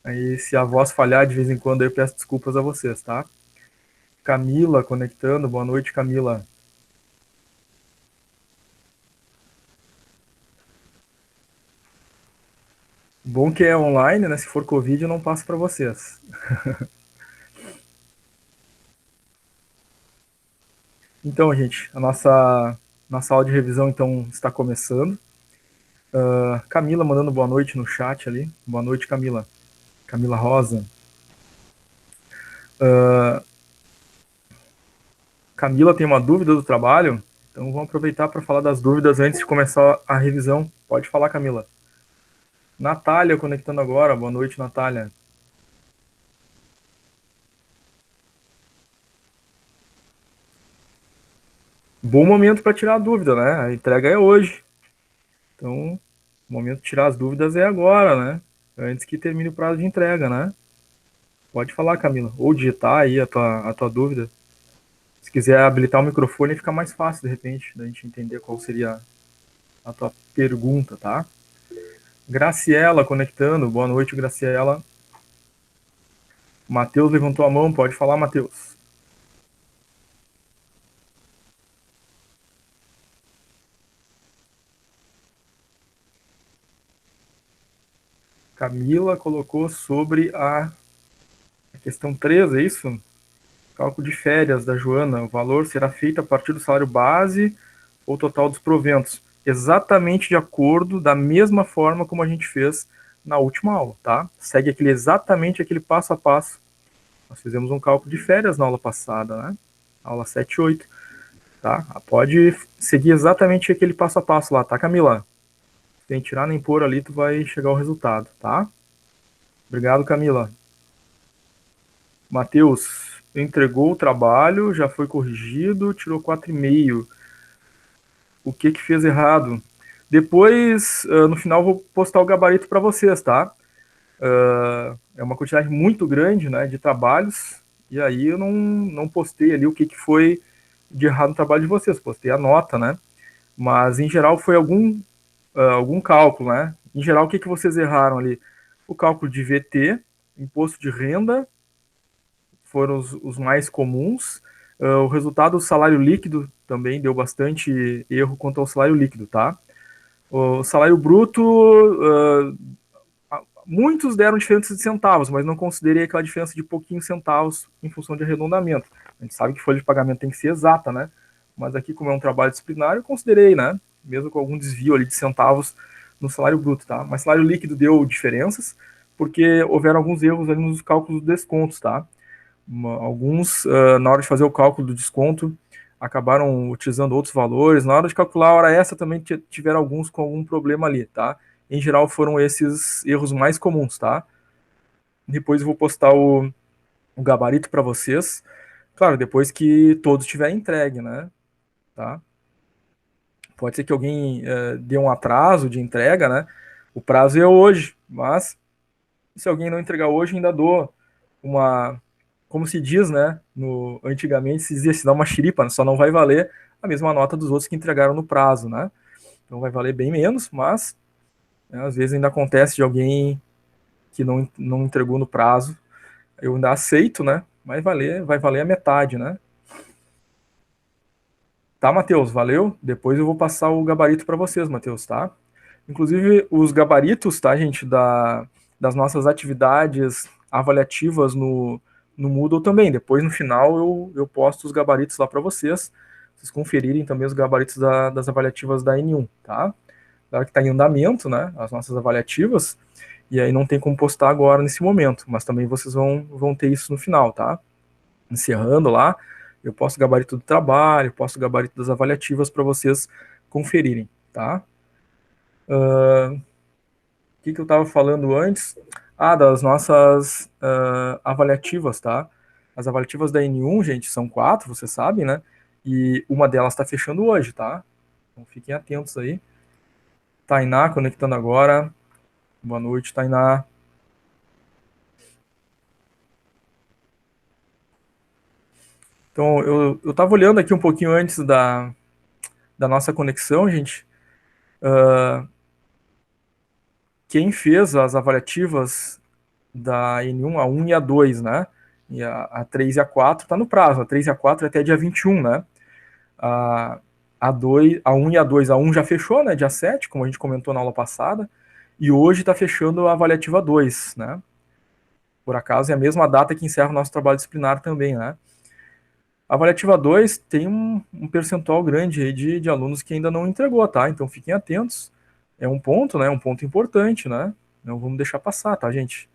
Aí, se a voz falhar de vez em quando, eu peço desculpas a vocês, tá? Camila conectando. Boa noite, Camila. Bom que é online, né? Se for Covid, eu não passo para vocês. Então, gente, a nossa aula de revisão então está começando. Camila mandando boa noite no chat ali. Boa noite, Camila. Camila Rosa. Uh, Camila tem uma dúvida do trabalho, então vamos aproveitar para falar das dúvidas antes de começar a revisão. Pode falar, Camila. Natália conectando agora. Boa noite, Natália. Bom momento para tirar a dúvida, né? A entrega é hoje. Então, o momento de tirar as dúvidas é agora, né? Antes que termine o prazo de entrega, né? Pode falar, Camila. Ou digitar aí a tua dúvida. Se quiser habilitar o microfone, fica mais fácil, de repente, da gente entender qual seria a tua pergunta, tá? Graciela conectando. Boa noite, Graciela. Matheus levantou a mão. Pode falar, Matheus. Camila colocou sobre a questão 3, é isso? Cálculo de férias da Joana. O valor será feito a partir do salário base ou total dos proventos. Exatamente de acordo, da mesma forma como a gente fez na última aula, tá? Segue exatamente aquele passo a passo. Nós fizemos um cálculo de férias na aula passada, né? Aula 7 e 8, tá? Pode seguir exatamente aquele passo a passo lá, tá, Camila? Sem tirar nem pôr ali, tu vai chegar ao resultado, tá? Obrigado, Camila. Matheus, entregou o trabalho, já foi corrigido, tirou 4,5. O que que fez errado? Depois, no final, vou postar o gabarito para vocês, tá? É uma quantidade muito grande, né, de trabalhos, e aí eu não postei ali o que foi de errado no trabalho de vocês, postei a nota, né? Mas, em geral, foi algum cálculo, né? Em geral, o que vocês erraram ali? O cálculo de VT, imposto de renda, foram os mais comuns. O resultado do salário líquido também deu bastante erro quanto ao salário líquido, tá? O salário bruto, muitos deram diferença de centavos, mas não considerei aquela diferença de pouquinhos centavos em função de arredondamento. A gente sabe que folha de pagamento tem que ser exata, né? Mas aqui, como é um trabalho disciplinar, eu considerei, né? Mesmo com algum desvio ali de centavos no salário bruto, tá? Mas salário líquido deu diferenças, porque houveram alguns erros ali nos cálculos dos descontos, tá? Alguns, na hora de fazer o cálculo do desconto, acabaram utilizando outros valores. Na hora de calcular a hora extra, também tiveram alguns com algum problema ali, tá? Em geral, foram esses erros mais comuns, tá? Depois eu vou postar o gabarito para vocês. Claro, depois que todos tiverem entregue, né? Tá? Pode ser que alguém dê um atraso de entrega, né? O prazo é hoje, mas se alguém não entregar hoje, ainda dou uma, como se diz, né? Antigamente se dizia se dá uma xiripa, né? Só não vai valer a mesma nota dos outros que entregaram no prazo, né? Então vai valer bem menos, mas né, às vezes ainda acontece de alguém que não entregou no prazo. Eu ainda aceito, né? Mas vai valer a metade, né? Tá, Matheus, valeu? Depois eu vou passar o gabarito para vocês, Matheus, tá? Inclusive, os gabaritos, tá, gente, das nossas atividades avaliativas no Moodle também. Depois, no final, eu posto os gabaritos lá para vocês conferirem também os gabaritos das avaliativas da N1, tá? Claro que está em andamento, né, as nossas avaliativas, e aí não tem como postar agora nesse momento, mas também vocês vão ter isso no final, tá? Encerrando lá, eu posto o gabarito do trabalho, posto o gabarito das avaliativas para vocês conferirem, tá? O que eu estava falando antes? Das nossas avaliativas, tá? As avaliativas da N1, gente, são 4, você sabe, né? E uma delas está fechando hoje, tá? Então fiquem atentos aí. Tainá conectando agora. Boa noite, Tainá. Então, eu estava olhando aqui um pouquinho antes da nossa conexão, gente. Quem fez as avaliativas da N1, a 1 e a 2, né? E a 3 e a 4 está no prazo. A 3 e a 4 é até dia 21, né? A 2, a 1 e a 2, a 1 já fechou, né? Dia 7, como a gente comentou na aula passada. E hoje está fechando a avaliativa 2, né? Por acaso é a mesma data que encerra o nosso trabalho disciplinar também, né? A avaliativa 2 tem um percentual grande aí de alunos que ainda não entregou, tá? Então fiquem atentos. É um ponto, né? Um ponto importante, né? Não vamos deixar passar, tá, gente?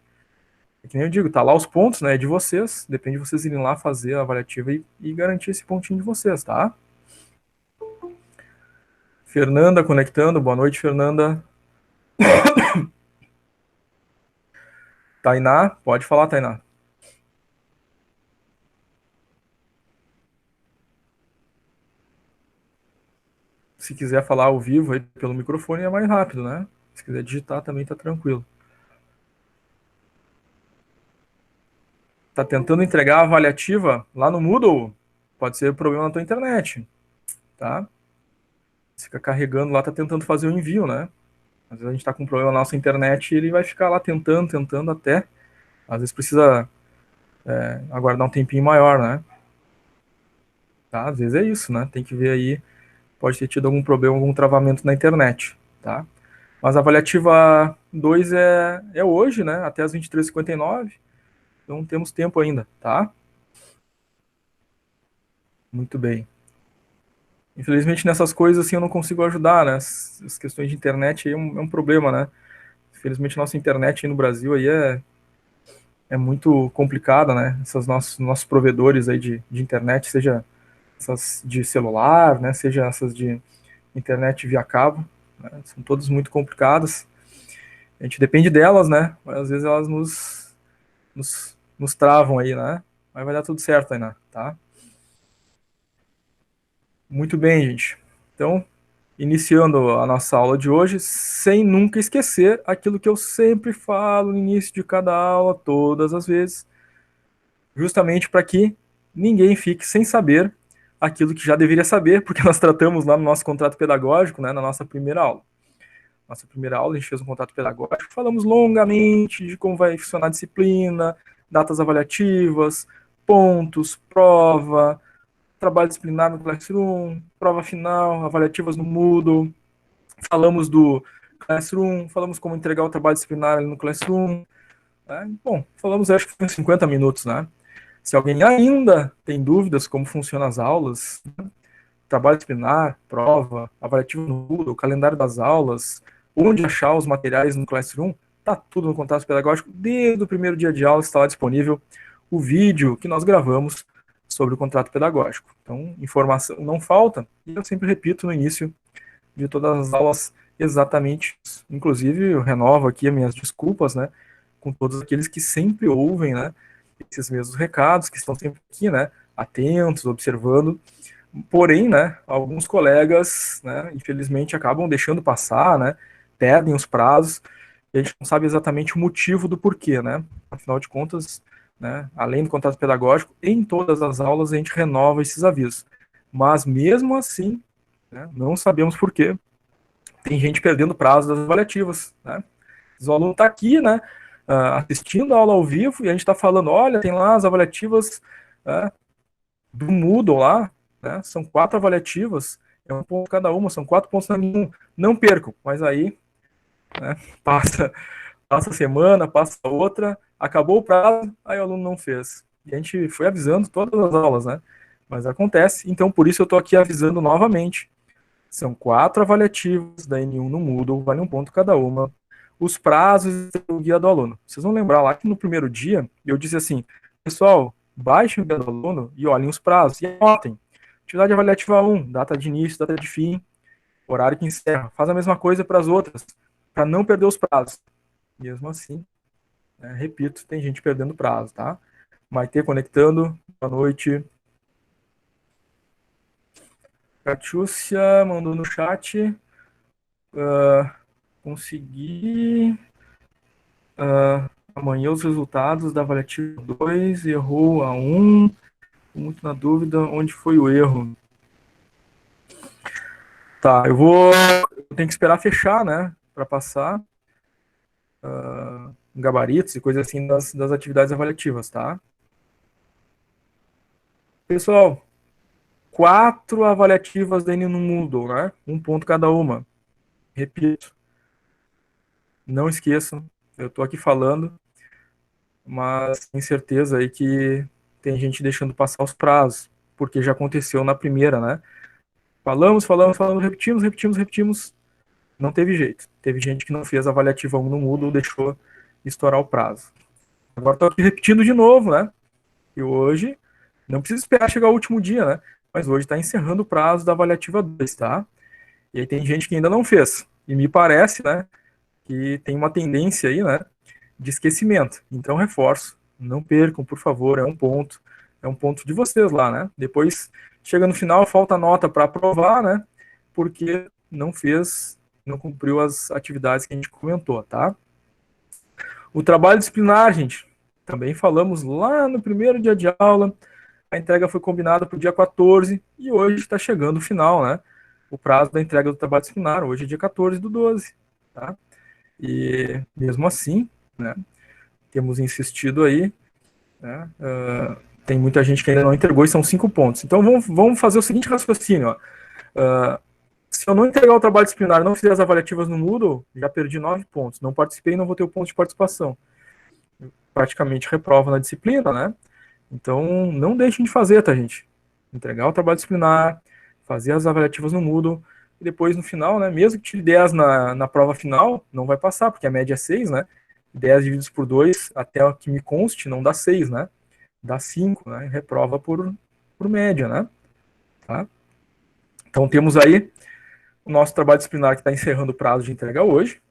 É que nem eu digo, tá lá os pontos, né? É de vocês. Depende de vocês irem lá fazer a avaliativa e garantir esse pontinho de vocês, tá? Fernanda conectando. Boa noite, Fernanda. Tainá, pode falar, Tainá. Se quiser falar ao vivo aí pelo microfone é mais rápido, né? Se quiser digitar também tá tranquilo. Tá tentando entregar a avaliativa lá no Moodle? Pode ser problema na tua internet, tá? Você fica carregando lá, tá tentando fazer o envio, né? Às vezes a gente tá com um problema na nossa internet e ele vai ficar lá tentando até. Às vezes precisa aguardar um tempinho maior, né? Tá? Às vezes é isso, né? Tem que ver aí, pode ter tido algum problema, algum travamento na internet, tá? Mas a avaliativa 2 é hoje, né? Até as 23h59. Então temos tempo ainda, tá? Muito bem. Infelizmente nessas coisas assim eu não consigo ajudar, né? As questões de internet aí é um problema, né? Infelizmente nossa internet aí no Brasil aí é muito complicada, né? Esses nossos provedores aí de internet, seja essas de celular, né? Seja essas de internet via cabo, né? São todas muito complicadas. A gente depende delas, né? Mas às vezes elas nos travam aí, né? Mas vai dar tudo certo aí, né? Tá? Muito bem, gente. Então, iniciando a nossa aula de hoje, sem nunca esquecer aquilo que eu sempre falo no início de cada aula, todas as vezes, justamente para que ninguém fique sem saber aquilo que já deveria saber, porque nós tratamos lá no nosso contrato pedagógico, né, na nossa primeira aula. Nossa primeira aula, a gente fez um contrato pedagógico, falamos longamente de como vai funcionar a disciplina, datas avaliativas, pontos, prova, trabalho disciplinar no Classroom, prova final, avaliativas no Moodle, falamos do Classroom, falamos como entregar o trabalho disciplinar no Classroom. Né? Bom, falamos acho que foi 50 minutos, né? Se alguém ainda tem dúvidas como funcionam as aulas, trabalho disciplinar, prova, avaliativo no Moodle, calendário das aulas, onde achar os materiais no Classroom, tá tudo no Contato Pedagógico. Desde o primeiro dia de aula está lá disponível o vídeo que nós gravamos sobre o contrato pedagógico. Então, informação não falta, e eu sempre repito no início de todas as aulas exatamente isso. Inclusive, eu renovo aqui as minhas desculpas, né, com todos aqueles que sempre ouvem, né, esses mesmos recados, que estão sempre aqui, né, atentos, observando. Porém, né, alguns colegas, né, infelizmente acabam deixando passar, né, perdem os prazos, e a gente não sabe exatamente o motivo do porquê, né? Afinal de contas, né, além do contrato pedagógico, em todas as aulas a gente renova esses avisos. Mas mesmo assim, né, não sabemos porquê, tem gente perdendo prazo das avaliativas, né? O aluno está aqui, né, assistindo a aula ao vivo e a gente está falando, olha, tem lá as avaliativas, né, do Moodle lá, né, são 4 avaliativas, é um ponto cada uma, são 4 pontos na minha, não percam, mas aí, né, passa a semana, passa outra, acabou o prazo, aí o aluno não fez. E a gente foi avisando todas as aulas, né? Mas acontece, então por isso eu estou aqui avisando novamente. São 4 avaliativas da N1 no Moodle, vale um ponto cada uma. Os prazos do guia do aluno. Vocês vão lembrar lá que no primeiro dia eu disse assim, pessoal, baixem o guia do aluno e olhem os prazos e anotem. Atividade avaliativa 1, data de início, data de fim, horário que encerra. Faz a mesma coisa para as outras, para não perder os prazos. Mesmo assim, né, repito, tem gente perdendo prazo, tá? Maite conectando, boa noite. Catiúcia mandou no chat. Consegui. Amanhã os resultados da avaliativa 2, errou a 1. Muito na dúvida onde foi o erro. Tá, eu tenho que esperar fechar, né? Para passar. gabaritos e coisas assim das atividades avaliativas, tá? Pessoal, 4 avaliativas da N no Moodle, né? 1 ponto cada uma. Repito, não esqueçam, eu tô aqui falando, mas tenho certeza aí que tem gente deixando passar os prazos, porque já aconteceu na primeira, né? Falamos, falamos, falamos, repetimos, repetimos, repetimos, não teve jeito. Teve gente que não fez a avaliativa 1 no Moodle, deixou estourar o prazo. Agora tô aqui repetindo de novo, né? E hoje, não precisa esperar chegar o último dia, né? Mas hoje está encerrando o prazo da avaliativa 2, tá? E aí tem gente que ainda não fez. E me parece, né, que tem uma tendência aí, né, de esquecimento. Então, reforço, não percam, por favor, é um ponto de vocês lá, né? Depois, chega no final, falta nota para aprovar, né, porque não fez, não cumpriu as atividades que a gente comentou, tá? O trabalho disciplinar, gente, também falamos lá no primeiro dia de aula, a entrega foi combinada para o dia 14 e hoje está chegando o final, né? O prazo da entrega do trabalho disciplinar, hoje é dia 14 do 12, tá? E mesmo assim, né, temos insistido aí, né, tem muita gente que ainda não entregou e são 5 pontos. Então vamos fazer o seguinte raciocínio, ó. Se eu não entregar o trabalho disciplinar e não fizer as avaliativas no Moodle, já perdi 9 pontos. Não participei e não vou ter o ponto de participação. Praticamente reprova na disciplina, né? Então não deixem de fazer, tá, gente? Entregar o trabalho disciplinar, fazer as avaliativas no Moodle, e depois no final, né, mesmo que tire 10 na prova final, não vai passar, porque a média é 6, né? 10 divididos por 2, até o que me conste, não dá 6, né? Dá 5, né? Reprova por média, né? Tá? Então temos aí o nosso trabalho disciplinar que está encerrando o prazo de entrega hoje,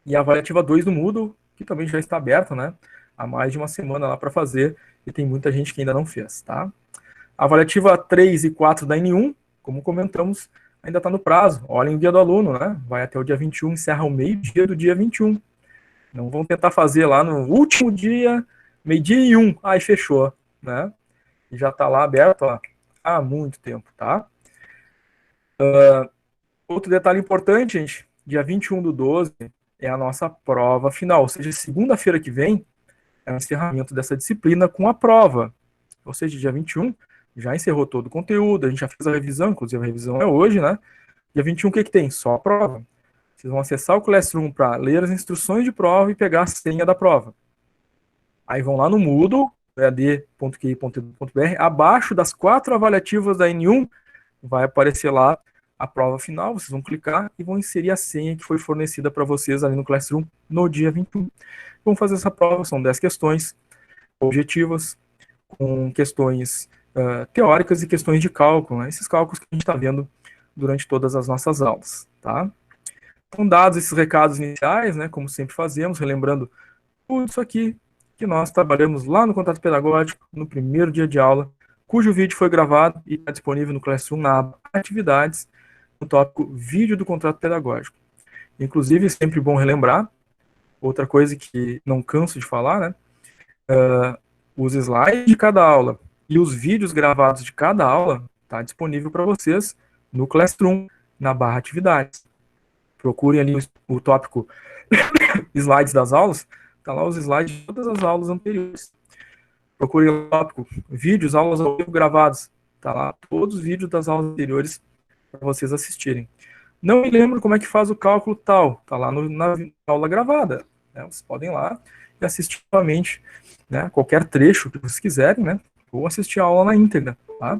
e a avaliativa 2 do Moodle, que também já está aberta, né? Há mais de uma semana lá para fazer, e tem muita gente que ainda não fez, tá? A avaliativa 3 e 4 da N1, como comentamos, ainda está no prazo. Olhem o dia do aluno, né? Vai até o dia 21, encerra o meio-dia do dia 21. Não vão tentar fazer lá no último dia, meio-dia e 1. Aí fechou, né? E já está lá aberto ó, há muito tempo, tá? Outro detalhe importante, gente, dia 21 do 12 é a nossa prova final, ou seja, segunda-feira que vem é o encerramento dessa disciplina com a prova. Ou seja, dia 21 já encerrou todo o conteúdo, a gente já fez a revisão, inclusive a revisão é hoje, né? Dia 21 o que tem? Só a prova. Vocês vão acessar o Classroom para ler as instruções de prova e pegar a senha da prova. Aí vão lá no Moodle, ead.qi.edu.br, abaixo das 4 avaliativas da N1, vai aparecer lá a prova final, vocês vão clicar e vão inserir a senha que foi fornecida para vocês ali no Classroom no dia 21. Vamos fazer essa prova, são 10 questões objetivas, com questões teóricas e questões de cálculo, né? Esses cálculos que a gente está vendo durante todas as nossas aulas, tá? Então, dados esses recados iniciais, né, como sempre fazemos, relembrando tudo isso aqui que nós trabalhamos lá no Contato Pedagógico, no primeiro dia de aula, cujo vídeo foi gravado e está disponível no Classroom na aba Atividades, no tópico Vídeo do Contrato Pedagógico. Inclusive, sempre bom relembrar, outra coisa que não canso de falar, né, os slides de cada aula e os vídeos gravados de cada aula está disponível para vocês no Classroom, na barra Atividades. Procurem ali o tópico slides das aulas, tá lá os slides de todas as aulas anteriores. Procurem o tópico vídeos, aulas ao vivo gravadas, tá lá todos os vídeos das aulas anteriores para vocês assistirem. Não me lembro como é que faz o cálculo tal, tá lá na aula gravada. Né? Vocês podem ir lá e assistir novamente, né? Qualquer trecho que vocês quiserem, né? Ou assistir a aula na íntegra, tá?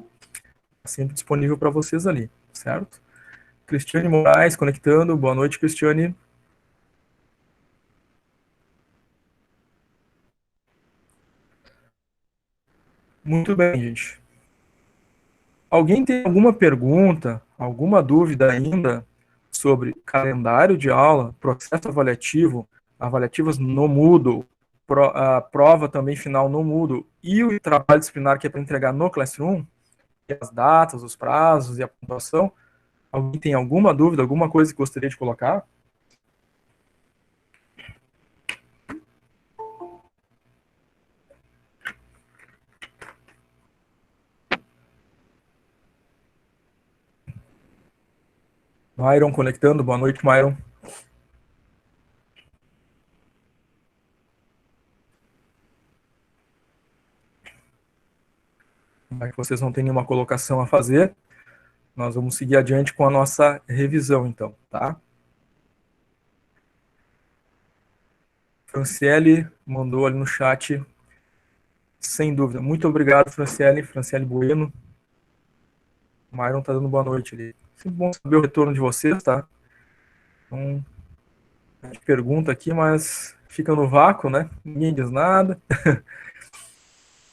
Sempre disponível para vocês ali, certo? Cristiane Moraes conectando. Boa noite, Cristiane. Muito bem, gente. Alguém tem alguma pergunta, alguma dúvida ainda sobre calendário de aula, processo avaliativo, avaliativas no Moodle, a prova também final no Moodle e o trabalho disciplinar que é para entregar no Classroom, as datas, os prazos e a pontuação? Alguém tem alguma dúvida, alguma coisa que gostaria de colocar? Myron conectando, boa noite, Myron. Já que vocês não têm nenhuma colocação a fazer, nós vamos seguir adiante com a nossa revisão, então, tá? Franciele mandou ali no chat, sem dúvida. Muito obrigado, Franciele. Franciele Bueno. O Myron tá dando boa noite ali. Sempre bom saber o retorno de vocês, tá? Então, a gente pergunta aqui, mas fica no vácuo, né? Ninguém diz nada.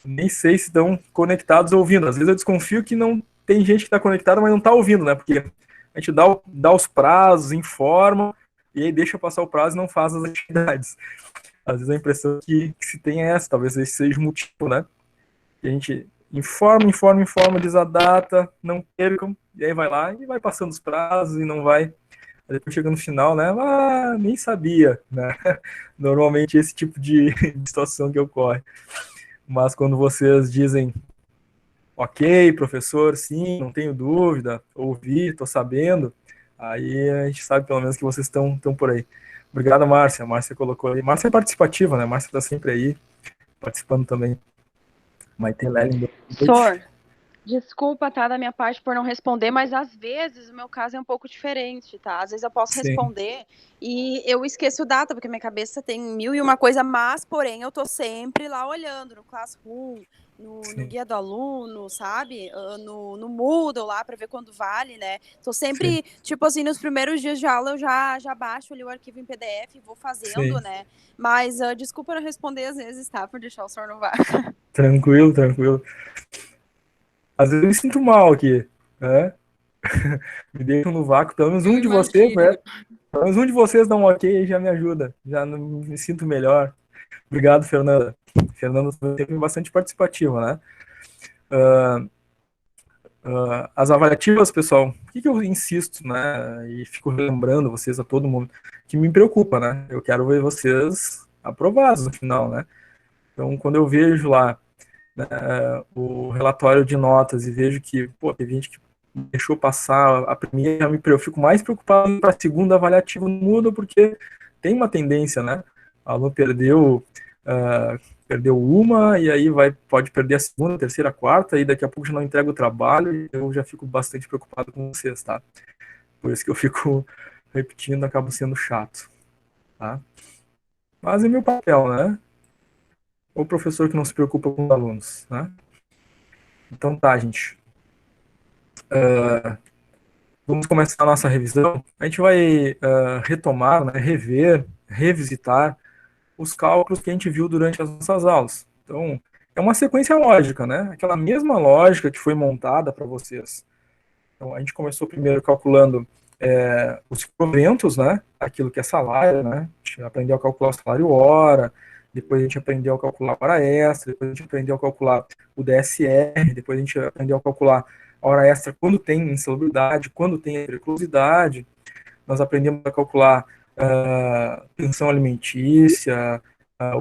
Nem sei se estão conectados ouvindo. Às vezes eu desconfio que não tem gente que está conectada, mas não está ouvindo, né? Porque a gente dá os prazos, informa, e aí deixa passar o prazo e não faz as atividades. Às vezes a impressão que se tem é essa, talvez esse seja o motivo, né? E a gente informa, diz a data, não percam, e aí vai lá e vai passando os prazos e não vai. Aí depois chega no final, né? Ah, nem sabia, né? Normalmente esse tipo de situação que ocorre. Mas quando vocês dizem, ok, professor, sim, não tenho dúvida, ouvi, estou sabendo, aí a gente sabe pelo menos que vocês estão por aí. Obrigado, Márcia. A Márcia colocou aí. Márcia é participativa, né? Márcia está sempre aí, participando também. Maite Lelling, boa noite. Sor, desculpa, tá, da minha parte por não responder, mas às vezes o meu caso é um pouco diferente, tá? Às vezes eu posso Sim, responder e eu esqueço data, porque minha cabeça tem mil e uma coisa, mas, porém, eu tô sempre lá olhando no Classroom, no sim, guia do aluno, sabe? No Moodle lá para ver quando vale, né? Tô sim, sempre, tipo assim, nos primeiros dias de aula eu já baixo ali o arquivo em PDF e vou fazendo, sim. né? Mas desculpa não responder às vezes, tá? Por deixar o senhor no vácuo. Tranquilo, tranquilo. Às vezes eu me sinto mal aqui, né? Me deixam no vácuo. Pelo menos Eu um de vocês, imagino. né? Pelo menos um de vocês dá um ok e já me ajuda. Já me sinto melhor. Obrigado, Fernanda. Fernanda sempre bastante participativa, né? As avaliativas, pessoal, por que eu insisto, né? E fico lembrando vocês a todo mundo, que me preocupa, né? Eu quero ver vocês aprovados no final, né? Então, quando eu vejo lá, né, o relatório de notas e vejo que, pô, teve gente que deixou passar a primeira, eu fico mais preocupado para a segunda avaliativa não muda, porque tem uma tendência, né? O aluno perdeu uma, e aí pode perder a segunda, a terceira, a quarta, e daqui a pouco já não entrega o trabalho, e eu já fico bastante preocupado com vocês, tá? Por isso que eu fico repetindo, acabo sendo chato, tá? Mas é meu papel, né? O professor que não se preocupa com os alunos, né? Então tá, gente. Vamos começar a nossa revisão. A gente vai retomar, né, rever, revisitar os cálculos que a gente viu durante as nossas aulas. Então, é uma sequência lógica, né? Aquela mesma lógica que foi montada para vocês. Então, a gente começou primeiro calculando os proventos, né? Aquilo que é salário, né? A gente aprendeu a calcular o salário hora, depois a gente aprendeu a calcular a hora extra, depois a gente aprendeu a calcular o DSR, depois a gente aprendeu a calcular a hora extra quando tem insalubridade, quando tem preclusidade. Nós aprendemos a calcular pensão alimentícia,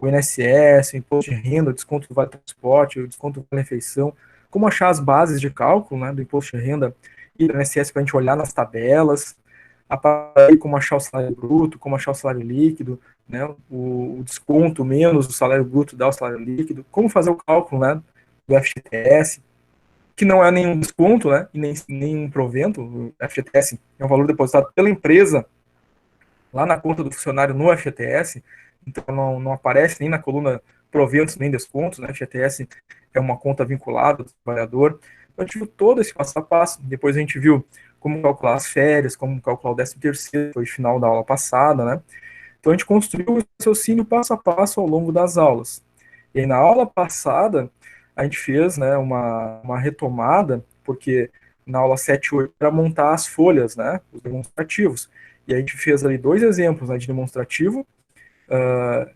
o INSS, o imposto de renda, o desconto do vale transporte, o desconto do vale refeição, como achar as bases de cálculo, né, do imposto de renda e do INSS para a gente olhar nas tabelas, como achar o salário bruto, como achar o salário líquido, né, o desconto menos o salário bruto dá o salário líquido, como fazer o cálculo, né, do FGTS, que não é nenhum desconto, né, e nem um provento. O FGTS é um valor depositado pela empresa lá na conta do funcionário no FGTS, então não aparece nem na coluna proventos nem descontos, né? FGTS é uma conta vinculada do trabalhador. Então, a gente viu todo esse passo a passo. Depois a gente viu como calcular as férias, como calcular o 13º, foi o final da aula passada, né? Então a gente construiu o raciocínio passo a passo ao longo das aulas. E aí, na aula passada, a gente fez, né, uma retomada, porque na aula 7 e 8 para montar as folhas, né, os demonstrativos. E a gente fez ali dois exemplos, né, de demonstrativo,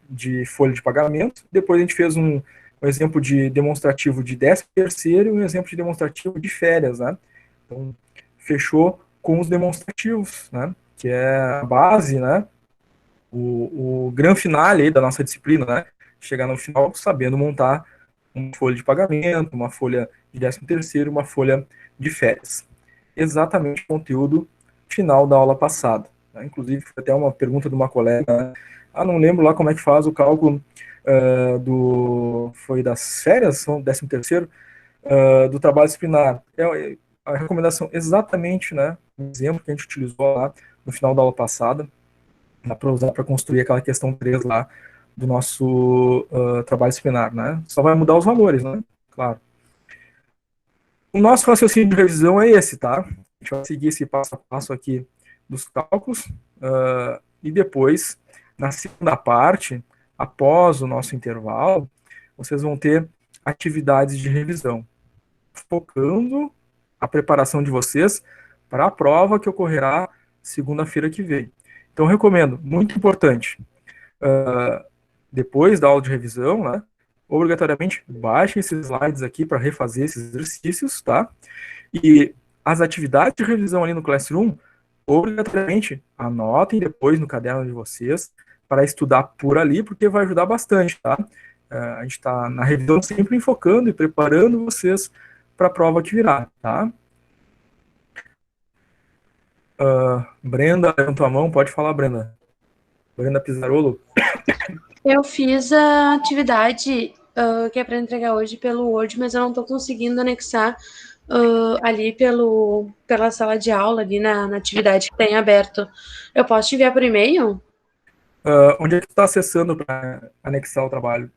de folha de pagamento. Depois a gente fez um exemplo de demonstrativo de 13º e um exemplo de demonstrativo de férias, né. Então, fechou com os demonstrativos, né, que é a base, né, o grande finale aí da nossa disciplina, né? Chegar no final sabendo montar uma folha de pagamento, uma folha de 13º, uma folha de férias. Exatamente o conteúdo final da aula passada. Né? Inclusive, foi até uma pergunta de uma colega, né? Não lembro lá como é que faz o cálculo foi das férias, são 13º, do trabalho disciplinar. A recomendação exatamente, né, um exemplo que a gente utilizou lá no final da aula passada, dá para usar para construir aquela questão 3 lá do nosso trabalho disciplinar, né? Só vai mudar os valores, né? Claro. O nosso raciocínio de revisão é esse, tá? A gente vai seguir esse passo a passo aqui dos cálculos e depois, na segunda parte, após o nosso intervalo, vocês vão ter atividades de revisão, focando a preparação de vocês para a prova que ocorrerá segunda-feira que vem. Então, eu recomendo, muito importante, depois da aula de revisão, né, obrigatoriamente baixem esses slides aqui para refazer esses exercícios, tá? E as atividades de revisão ali no Classroom, obrigatoriamente anotem depois no caderno de vocês para estudar por ali, porque vai ajudar bastante, tá? A gente está na revisão sempre enfocando e preparando vocês para a prova que virá, tá? Brenda levantou a mão, pode falar, Brenda. Brenda Pizzarolo. Eu fiz a atividade que é para entregar hoje pelo Word, mas eu não estou conseguindo anexar ali pela sala de aula, ali na atividade que tem aberto. Eu posso te enviar por e-mail? Onde é que tu está acessando para anexar o trabalho?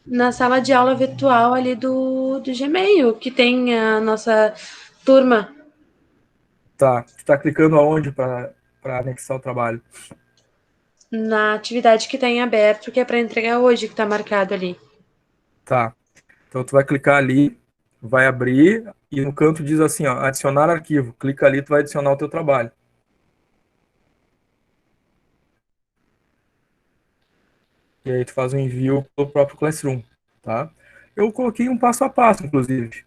Na sala de aula virtual ali do Gmail, que tem a nossa turma. Tá. Tu tá clicando aonde para anexar o trabalho? Na atividade que tem aberto, que é para entregar hoje, que está marcado ali. Tá. Então tu vai clicar ali, vai abrir e no canto diz assim, ó, adicionar arquivo. Clica ali, tu vai adicionar o teu trabalho. E aí tu faz o envio pelo próprio Classroom, tá? Eu coloquei um passo a passo, inclusive.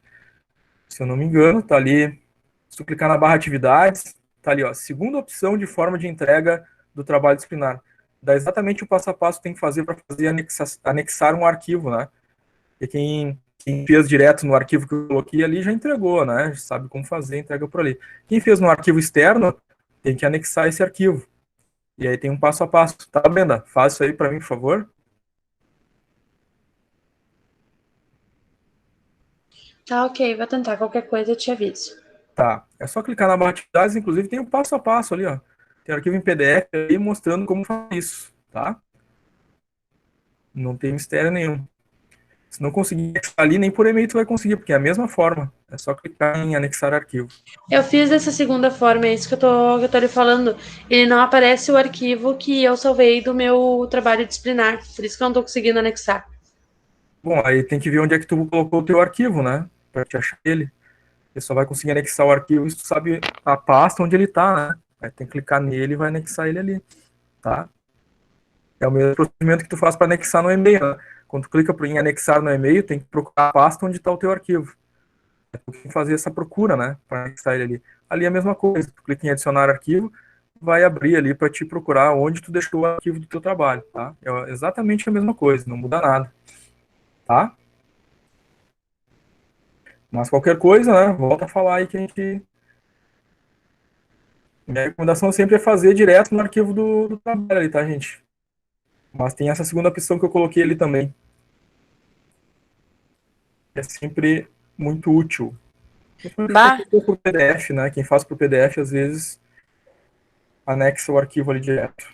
Se eu não me engano, tá ali. Se tu clicar na barra atividades, tá ali, ó, segunda opção de forma de entrega do trabalho disciplinar. Dá exatamente o passo a passo que tem que fazer para fazer anexar um arquivo, né? E quem fez direto no arquivo que eu coloquei ali já entregou, né? Já sabe como fazer, entrega por ali. Quem fez no arquivo externo tem que anexar esse arquivo. E aí tem um passo a passo. Tá, Brenda? Faz isso aí para mim, por favor. Tá, ok, vou tentar. Qualquer coisa eu te aviso. Tá. É só clicar na barra de atividades, inclusive tem um passo a passo ali, ó. Tem arquivo em PDF aí mostrando como fazer isso, tá? Não tem mistério nenhum. Se não conseguir anexar ali, nem por e-mail tu vai conseguir, porque é a mesma forma. É só clicar em anexar arquivo. Eu fiz dessa segunda forma, é isso que eu tô lhe falando. Ele não aparece o arquivo que eu salvei do meu trabalho disciplinar. Por isso que eu não tô conseguindo anexar. Bom, aí tem que ver onde é que tu colocou o teu arquivo, né? Pra te achar ele. Você só vai conseguir anexar o arquivo se tu sabe a pasta onde ele tá, né? Aí tem que clicar nele e vai anexar ele ali, tá? É o mesmo procedimento que tu faz para anexar no e-mail, né? Quando tu clica em anexar no e-mail, tem que procurar a pasta onde está o teu arquivo. Tu tem que fazer essa procura, né? Para anexar ele ali. Ali é a mesma coisa. Tu clica em adicionar arquivo, vai abrir ali para te procurar onde tu deixou o arquivo do teu trabalho, tá? É exatamente a mesma coisa, não muda nada, tá? Mas qualquer coisa, né? Volta a falar aí que a gente. Minha recomendação sempre é fazer direto no arquivo do trabalho ali, tá, gente? Mas tem essa segunda opção que eu coloquei ali também. É sempre muito útil. Bah, Por PDF, né? Quem faz por PDF, às vezes, anexa o arquivo ali direto.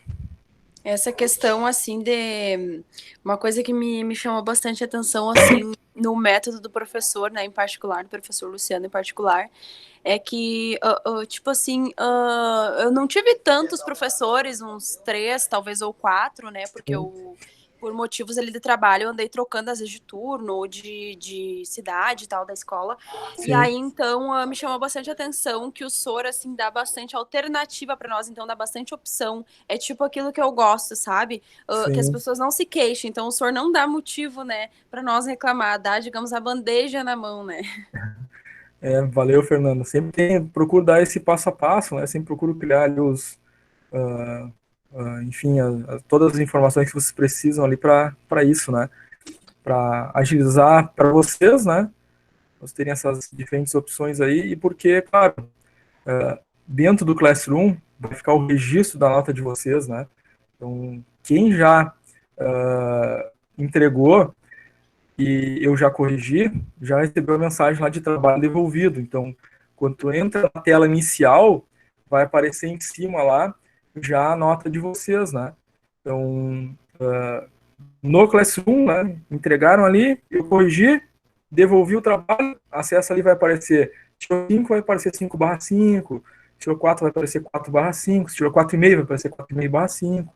essa questão, assim, de... Uma coisa que me chamou bastante atenção, assim, no método do professor, né, em particular, do professor Luciano em particular, é que, tipo assim, eu não tive tantos professores, uns 3, talvez, ou 4, né, porque eu, por motivos ali de trabalho, eu andei trocando, às vezes, de turno, ou de cidade e tal, da escola, Sim. e aí, então, me chamou bastante atenção que o SOR, assim, dá bastante alternativa para nós, então dá bastante opção, é tipo aquilo que eu gosto, sabe? Que as pessoas não se queixem, então o SOR não dá motivo, né, para nós reclamar, dá, digamos, a bandeja na mão, né? Valeu, Fernando. Sempre procuro dar esse passo a passo, né? Sempre procuro criar ali enfim, todas as informações que vocês precisam ali para isso, né? Para agilizar para vocês, né? Vocês terem essas diferentes opções aí, e porque, claro, dentro do Classroom vai ficar o registro da nota de vocês, né? Então, quem já entregou e eu já corrigi, já recebeu a mensagem lá de trabalho devolvido. Então, quando tu entra na tela inicial, vai aparecer em cima lá já a nota de vocês, né? Então, no Classroom, né, entregaram ali, eu corrigi, devolvi o trabalho, acesso ali vai aparecer, tirou 5, vai aparecer 5/5, tirou 4, vai aparecer 4/5, tirou 4,5, vai aparecer 4,5/5,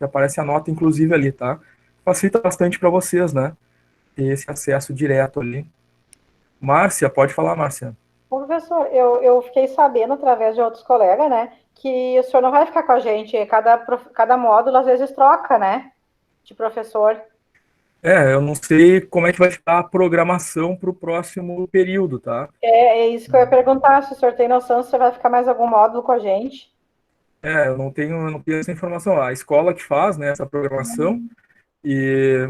já aparece a nota, inclusive, ali, tá? Facilita bastante para vocês, né? Ter esse acesso direto ali. Márcia, pode falar, Márcia. Bom, professor, eu fiquei sabendo, através de outros colegas, né, que o senhor não vai ficar com a gente, cada módulo às vezes troca, né, de professor. Eu não sei como é que vai ficar a programação para o próximo período, tá? É isso que eu ia perguntar, se o senhor tem noção se você vai ficar mais algum módulo com a gente. Eu não tenho essa informação. A escola que faz, né, essa programação e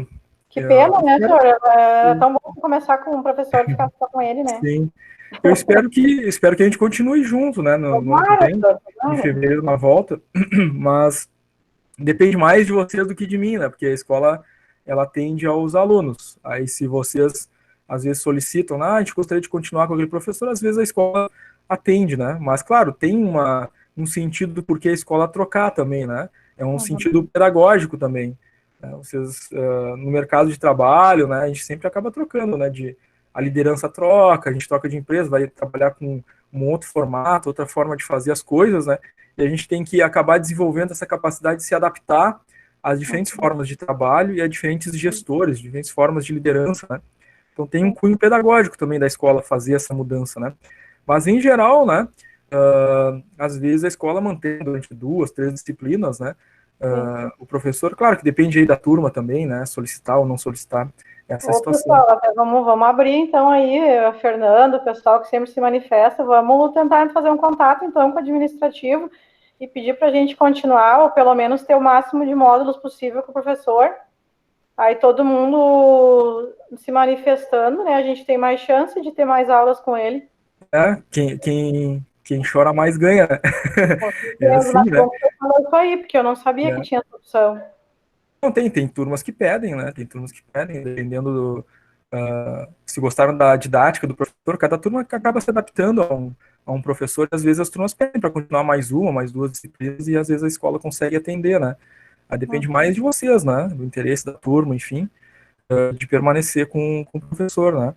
Que pena, né, senhor? É tão bom começar com um professor e ficar só com ele, né? Sim. Eu espero que a gente continue junto, né, no ano que vem, em fevereiro, na volta, mas depende mais de vocês do que de mim, né, porque a escola, ela atende aos alunos. Aí, se vocês, às vezes, solicitam, a gente gostaria de continuar com aquele professor, às vezes a escola atende, né, mas, claro, tem um sentido do porquê a escola trocar também, né, é um sentido pedagógico também. Vocês, no mercado de trabalho, né, a gente sempre acaba trocando, né, a liderança troca, a gente troca de empresa, vai trabalhar com um outro formato, outra forma de fazer as coisas, né, e a gente tem que acabar desenvolvendo essa capacidade de se adaptar às diferentes formas de trabalho e a diferentes gestores, diferentes formas de liderança, né. Então tem um cunho pedagógico também da escola fazer essa mudança, né. Mas, em geral, né, às vezes a escola mantém durante 2, 3 disciplinas, né, o professor, claro que depende aí da turma também, né, solicitar ou não solicitar essa situação. Pessoal, até vamos abrir então aí, Fernando, o pessoal que sempre se manifesta, vamos tentar fazer um contato então com o administrativo e pedir para a gente continuar, ou pelo menos ter o máximo de módulos possível com o professor. Aí todo mundo se manifestando, né? A gente tem mais chance de ter mais aulas com ele. Quem chora mais ganha, né? É assim, né? Você falou isso aí, porque eu não sabia que tinha essa opção. Não, tem turmas que pedem, né? Tem turmas que pedem, dependendo do. Se gostaram da didática do professor, cada turma acaba se adaptando a um professor, e às vezes as turmas pedem para continuar mais uma, mais 2 disciplinas, e às vezes a escola consegue atender, né? Aí depende mais de vocês, né? Do interesse da turma, enfim, de permanecer com o professor, né?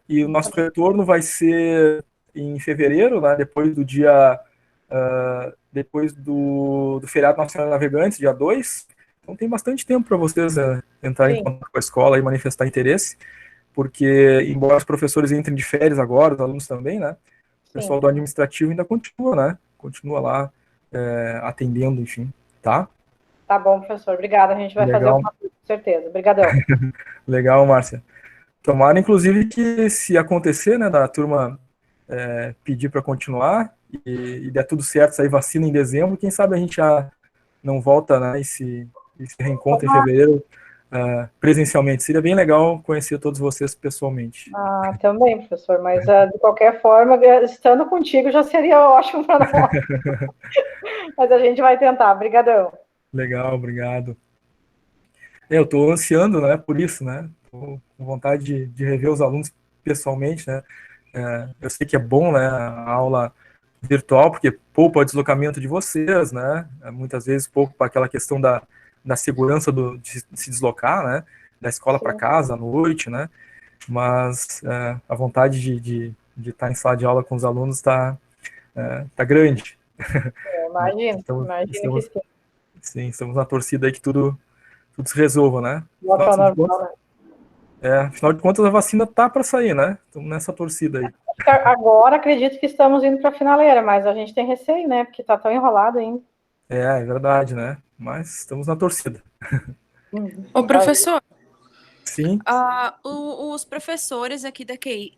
E o nosso retorno vai ser em fevereiro, né? Depois do dia. Depois do feriado nacional de navegantes, dia 2. Então tem bastante tempo para vocês entrarem em contato com a escola e manifestar interesse, porque, embora os professores entrem de férias agora, os alunos também, né? O pessoal do administrativo ainda continua, né? Continua lá atendendo, enfim, tá? Tá bom, professor. Obrigada. A gente vai fazer alguma coisa, com certeza. Obrigadão. Legal, Márcia. Tomara, inclusive, que se acontecer, né, da turma pedir para continuar e der tudo certo, sair vacina em dezembro, quem sabe a gente já não volta, né, e se reencontra em fevereiro presencialmente. Seria bem legal conhecer todos vocês pessoalmente. Também, professor, mas de qualquer forma, estando contigo já seria ótimo para nós. Mas a gente vai tentar. Obrigadão. Legal, obrigado. Eu estou ansiando, né, por isso, né? Estou com vontade de rever os alunos pessoalmente, né? Eu sei que é bom, né, a aula virtual, porque poupa o deslocamento de vocês, né? Muitas vezes pouco para aquela questão da segurança de se deslocar, né? Da escola para casa à noite, né? Mas a vontade de estar em sala de aula com os alunos está grande. Imagino que sim. Sim, estamos na torcida aí que tudo se resolva, né? Afinal de contas, a vacina tá para sair, né? Estamos nessa torcida aí. Agora acredito que estamos indo para a finaleira, mas a gente tem receio, né? Porque tá tão enrolado ainda. É verdade, né? Mas estamos na torcida. Ô, professor. Sim. Os professores aqui da QI,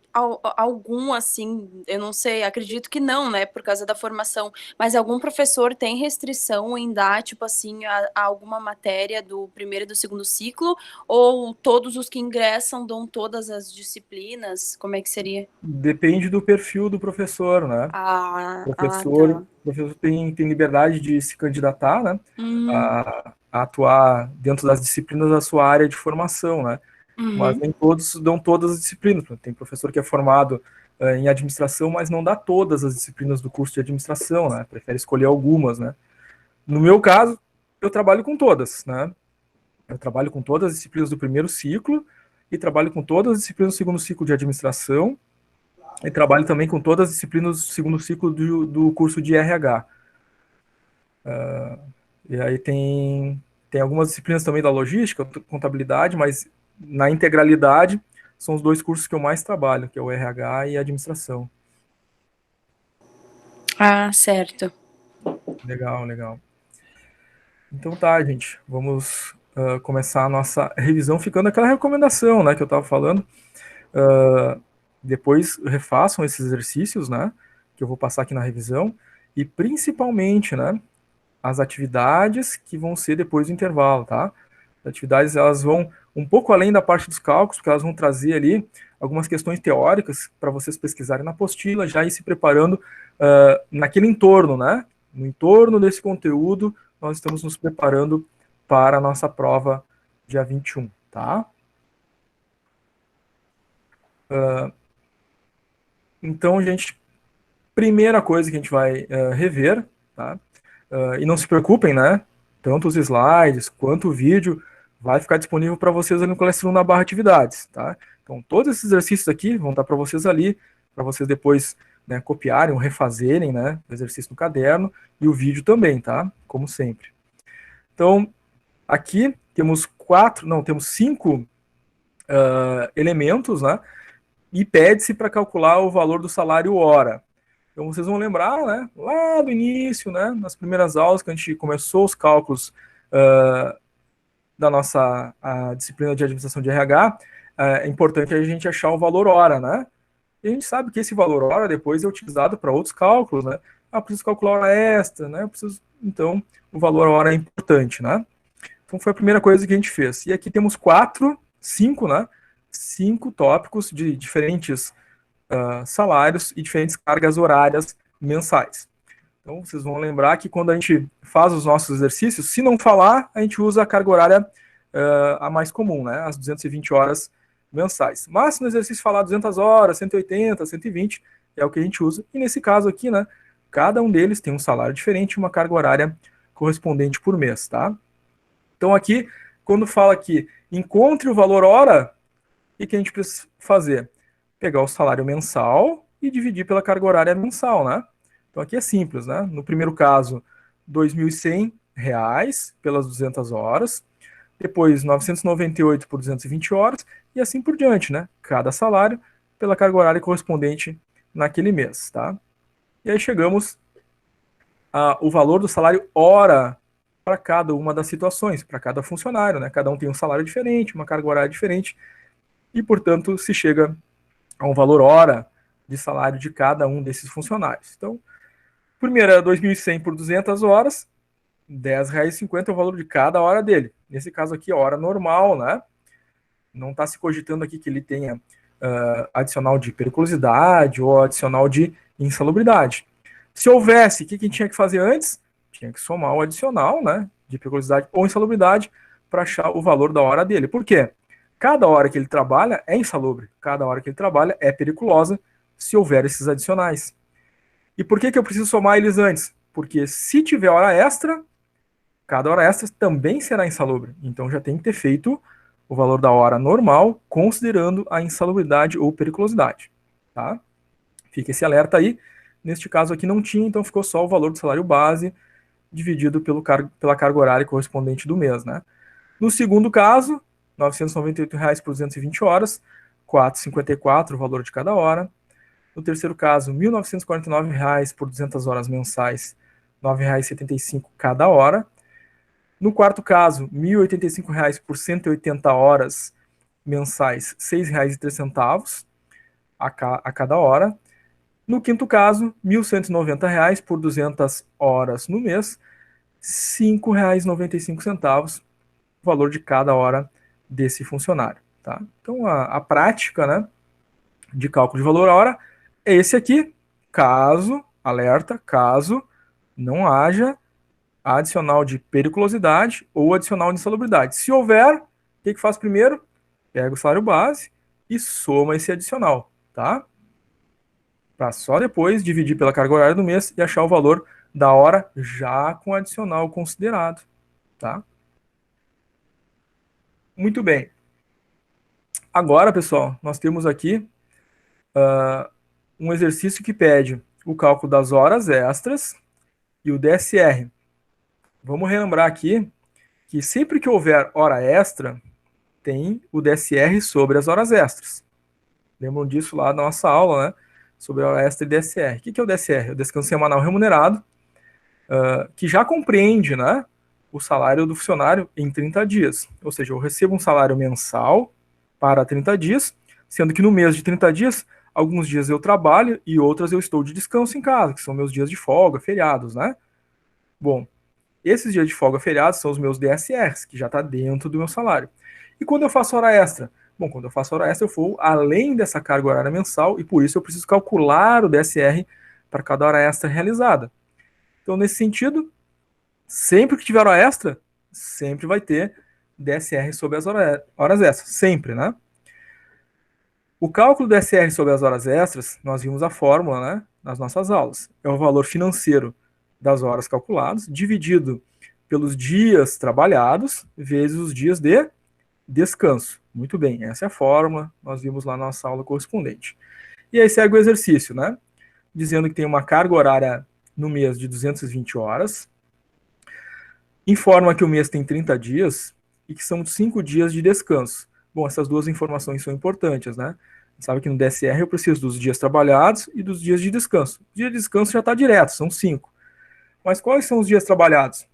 algum, assim, eu não sei, acredito que não, né, por causa da formação, mas algum professor tem restrição em dar, tipo assim, a alguma matéria do primeiro e do segundo ciclo, ou todos os que ingressam dão todas as disciplinas? Como é que seria? Depende do perfil do professor, né? O professor tem liberdade de se candidatar, né? a atuar dentro das disciplinas da sua área de formação, né? Mas nem todos dão todas as disciplinas. Tem professor que é formado em administração, mas não dá todas as disciplinas do curso de administração, né? Prefere escolher algumas, né? No meu caso, eu trabalho com todas, né? Eu trabalho com todas as disciplinas do primeiro ciclo e trabalho com todas as disciplinas do segundo ciclo de administração e trabalho também com todas as disciplinas do segundo ciclo do curso de RH. E aí tem algumas disciplinas também da logística, contabilidade, mas na integralidade são os dois cursos que eu mais trabalho, que é o RH e a administração. Ah, certo. Legal, legal. Então tá, gente, vamos começar a nossa revisão, ficando aquela recomendação, né, que eu estava falando. Depois refaçam esses exercícios, né, que eu vou passar aqui na revisão, e principalmente, né, as atividades que vão ser depois do intervalo, tá? As atividades, elas vão um pouco além da parte dos cálculos, porque elas vão trazer ali algumas questões teóricas para vocês pesquisarem na apostila, já ir se preparando naquele entorno, né? No entorno desse conteúdo, nós estamos nos preparando para a nossa prova dia 21, tá? Então, gente, primeira coisa que a gente vai rever, tá? E não se preocupem, né? Tanto os slides quanto o vídeo vai ficar disponível para vocês ali no Classroom na barra atividades, tá? Então, todos esses exercícios aqui vão estar para vocês ali, para vocês depois, né, copiarem ou refazerem, né, o exercício no caderno e o vídeo também, tá? Como sempre. Então, aqui temos cinco elementos, né? E pede-se para calcular o valor do salário hora. Então, vocês vão lembrar, né, lá do início, né, nas primeiras aulas, que a gente começou os cálculos da nossa disciplina de administração de RH, é importante a gente achar o valor hora, né? E a gente sabe que esse valor hora depois é utilizado para outros cálculos, né? Preciso calcular hora extra, né? Então, o valor hora é importante, né? Então, foi a primeira coisa que a gente fez. E aqui temos cinco tópicos de diferentes salários e diferentes cargas horárias mensais. Então, vocês vão lembrar que quando a gente faz os nossos exercícios, se não falar, a gente usa a carga horária a mais comum, né? As 220 horas mensais. Mas se no exercício falar 200 horas, 180, 120, é o que a gente usa. E nesse caso aqui, né, cada um deles tem um salário diferente e uma carga horária correspondente por mês, tá? Então aqui, quando fala que encontre o valor hora, o que a gente precisa fazer? Pegar o salário mensal e dividir pela carga horária mensal, né? Então aqui é simples, né? No primeiro caso, R$ 2.100 pelas 200 horas, depois 998 por 220 horas, e assim por diante, né? Cada salário pela carga horária correspondente naquele mês, tá? E aí chegamos ao valor do salário hora para cada uma das situações, para cada funcionário, né? Cada um tem um salário diferente, uma carga horária diferente, e, portanto, se chega a um valor hora de salário de cada um desses funcionários. Então, primeiro é 2.100 por 200 horas, R$ 10,50 é o valor de cada hora dele. Nesse caso aqui, hora normal, né? Não está se cogitando aqui que ele tenha adicional de periculosidade ou adicional de insalubridade. Se houvesse, o que a gente tinha que fazer antes? Tinha que somar o adicional, né, de periculosidade ou insalubridade para achar o valor da hora dele. Por quê? Cada hora que ele trabalha é insalubre, cada hora que ele trabalha é periculosa se houver esses adicionais. E por que eu preciso somar eles antes? Porque se tiver hora extra, cada hora extra também será insalubre. Então já tem que ter feito o valor da hora normal, considerando a insalubridade ou periculosidade. Tá? Fica esse alerta aí. Neste caso aqui não tinha, então ficou só o valor do salário base dividido pela carga horária correspondente do mês. Né? No segundo caso, R$ 998 por 220 horas, R$ 4,54 o valor de cada hora. No terceiro caso, R$ 1.949 por 200 horas mensais, R$ 9,75 cada hora. No quarto caso, R$ 1.085 por 180 horas mensais, R$ 6,03 a cada hora. No quinto caso, R$ 1.190 por 200 horas no mês, R$ 5,95 o valor de cada hora desse funcionário. Tá? Então, a prática, né, de cálculo de valor hora é esse aqui, caso, alerta, caso não haja adicional de periculosidade ou adicional de insalubridade. Se houver, o que faz primeiro? Pega o salário base e soma esse adicional, tá? Para só depois dividir pela carga horária do mês e achar o valor da hora já com adicional considerado, tá? Muito bem. Agora, pessoal, nós temos aqui um exercício que pede o cálculo das horas extras e o DSR. Vamos relembrar aqui que sempre que houver hora extra, tem o DSR sobre as horas extras. Lembram disso lá na nossa aula, né? Sobre a hora extra e DSR. O que é o DSR? O descanso semanal remunerado, que já compreende, né, o salário do funcionário em 30 dias. Ou seja, eu recebo um salário mensal para 30 dias, sendo que no mês de 30 dias, alguns dias eu trabalho e outras eu estou de descanso em casa, que são meus dias de folga, feriados, né? Bom, esses dias de folga, feriados, são os meus DSRs, que já está dentro do meu salário. E quando eu faço hora extra? Bom, quando eu faço hora extra, eu vou além dessa carga horária mensal e por isso eu preciso calcular o DSR para cada hora extra realizada. Então, nesse sentido, sempre que tiver hora extra, sempre vai ter DSR sobre as horas extras. Sempre, né? O cálculo do DSR sobre as horas extras, nós vimos a fórmula, né, nas nossas aulas. É o valor financeiro das horas calculadas, dividido pelos dias trabalhados, vezes os dias de descanso. Muito bem, essa é a fórmula, nós vimos lá na nossa aula correspondente. E aí segue o exercício, né? Dizendo que tem uma carga horária no mês de 220 horas, informa que o mês tem 30 dias e que são 5 dias de descanso. Bom, essas duas informações são importantes, né? Sabe que no DSR eu preciso dos dias trabalhados e dos dias de descanso. O dia de descanso já está direto, são 5. Mas quais são os dias trabalhados?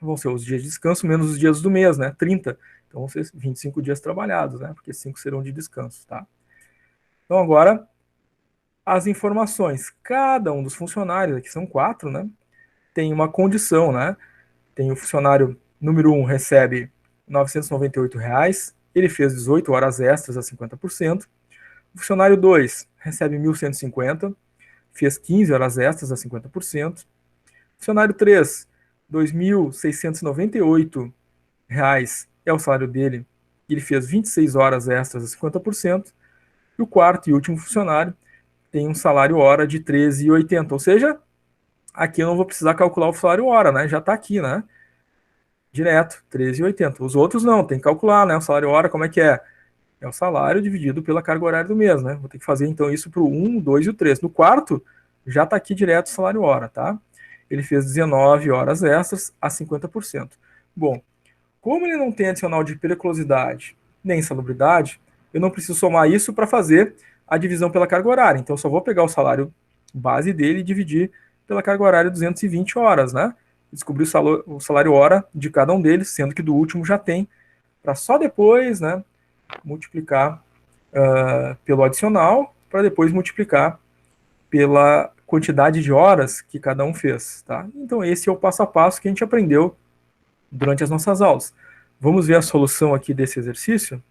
Vão ser os dias de descanso menos os dias do mês, né? 30. Então vão ser 25 dias trabalhados, né? Porque 5 serão de descanso, tá? Então agora, as informações. Cada um dos funcionários, aqui são 4, né? Tem uma condição, né? Tem o funcionário número 1 recebe R$ 998, ele fez 18 horas extras a 50%. O funcionário 2 recebe 1.150, fez 15 horas extras a 50%. O funcionário 3, R$ 2.698 é o salário dele, ele fez 26 horas extras a 50%. E o quarto e último funcionário tem um salário hora de R$ 13,80, ou seja, aqui eu não vou precisar calcular o salário hora, né? Já está aqui, né? Direto, R$ 13,80. Os outros não, tem que calcular, né? O salário hora, como é que é? É o salário dividido pela carga horária do mês, né? Vou ter que fazer, então, isso para o 1, 2 e o 3. No quarto, já está aqui direto o salário hora, tá? Ele fez 19 horas extras a 50%. Bom, como ele não tem adicional de periculosidade nem insalubridade, eu não preciso somar isso para fazer a divisão pela carga horária. Então, eu só vou pegar o salário base dele e dividir pela carga horária 220 horas, né? Descobrir o salário hora de cada um deles, sendo que do último já tem, para só depois, né, multiplicar pelo adicional, para depois multiplicar pela quantidade de horas que cada um fez, tá? Então esse é o passo a passo que a gente aprendeu durante as nossas aulas. Vamos ver a solução aqui desse exercício?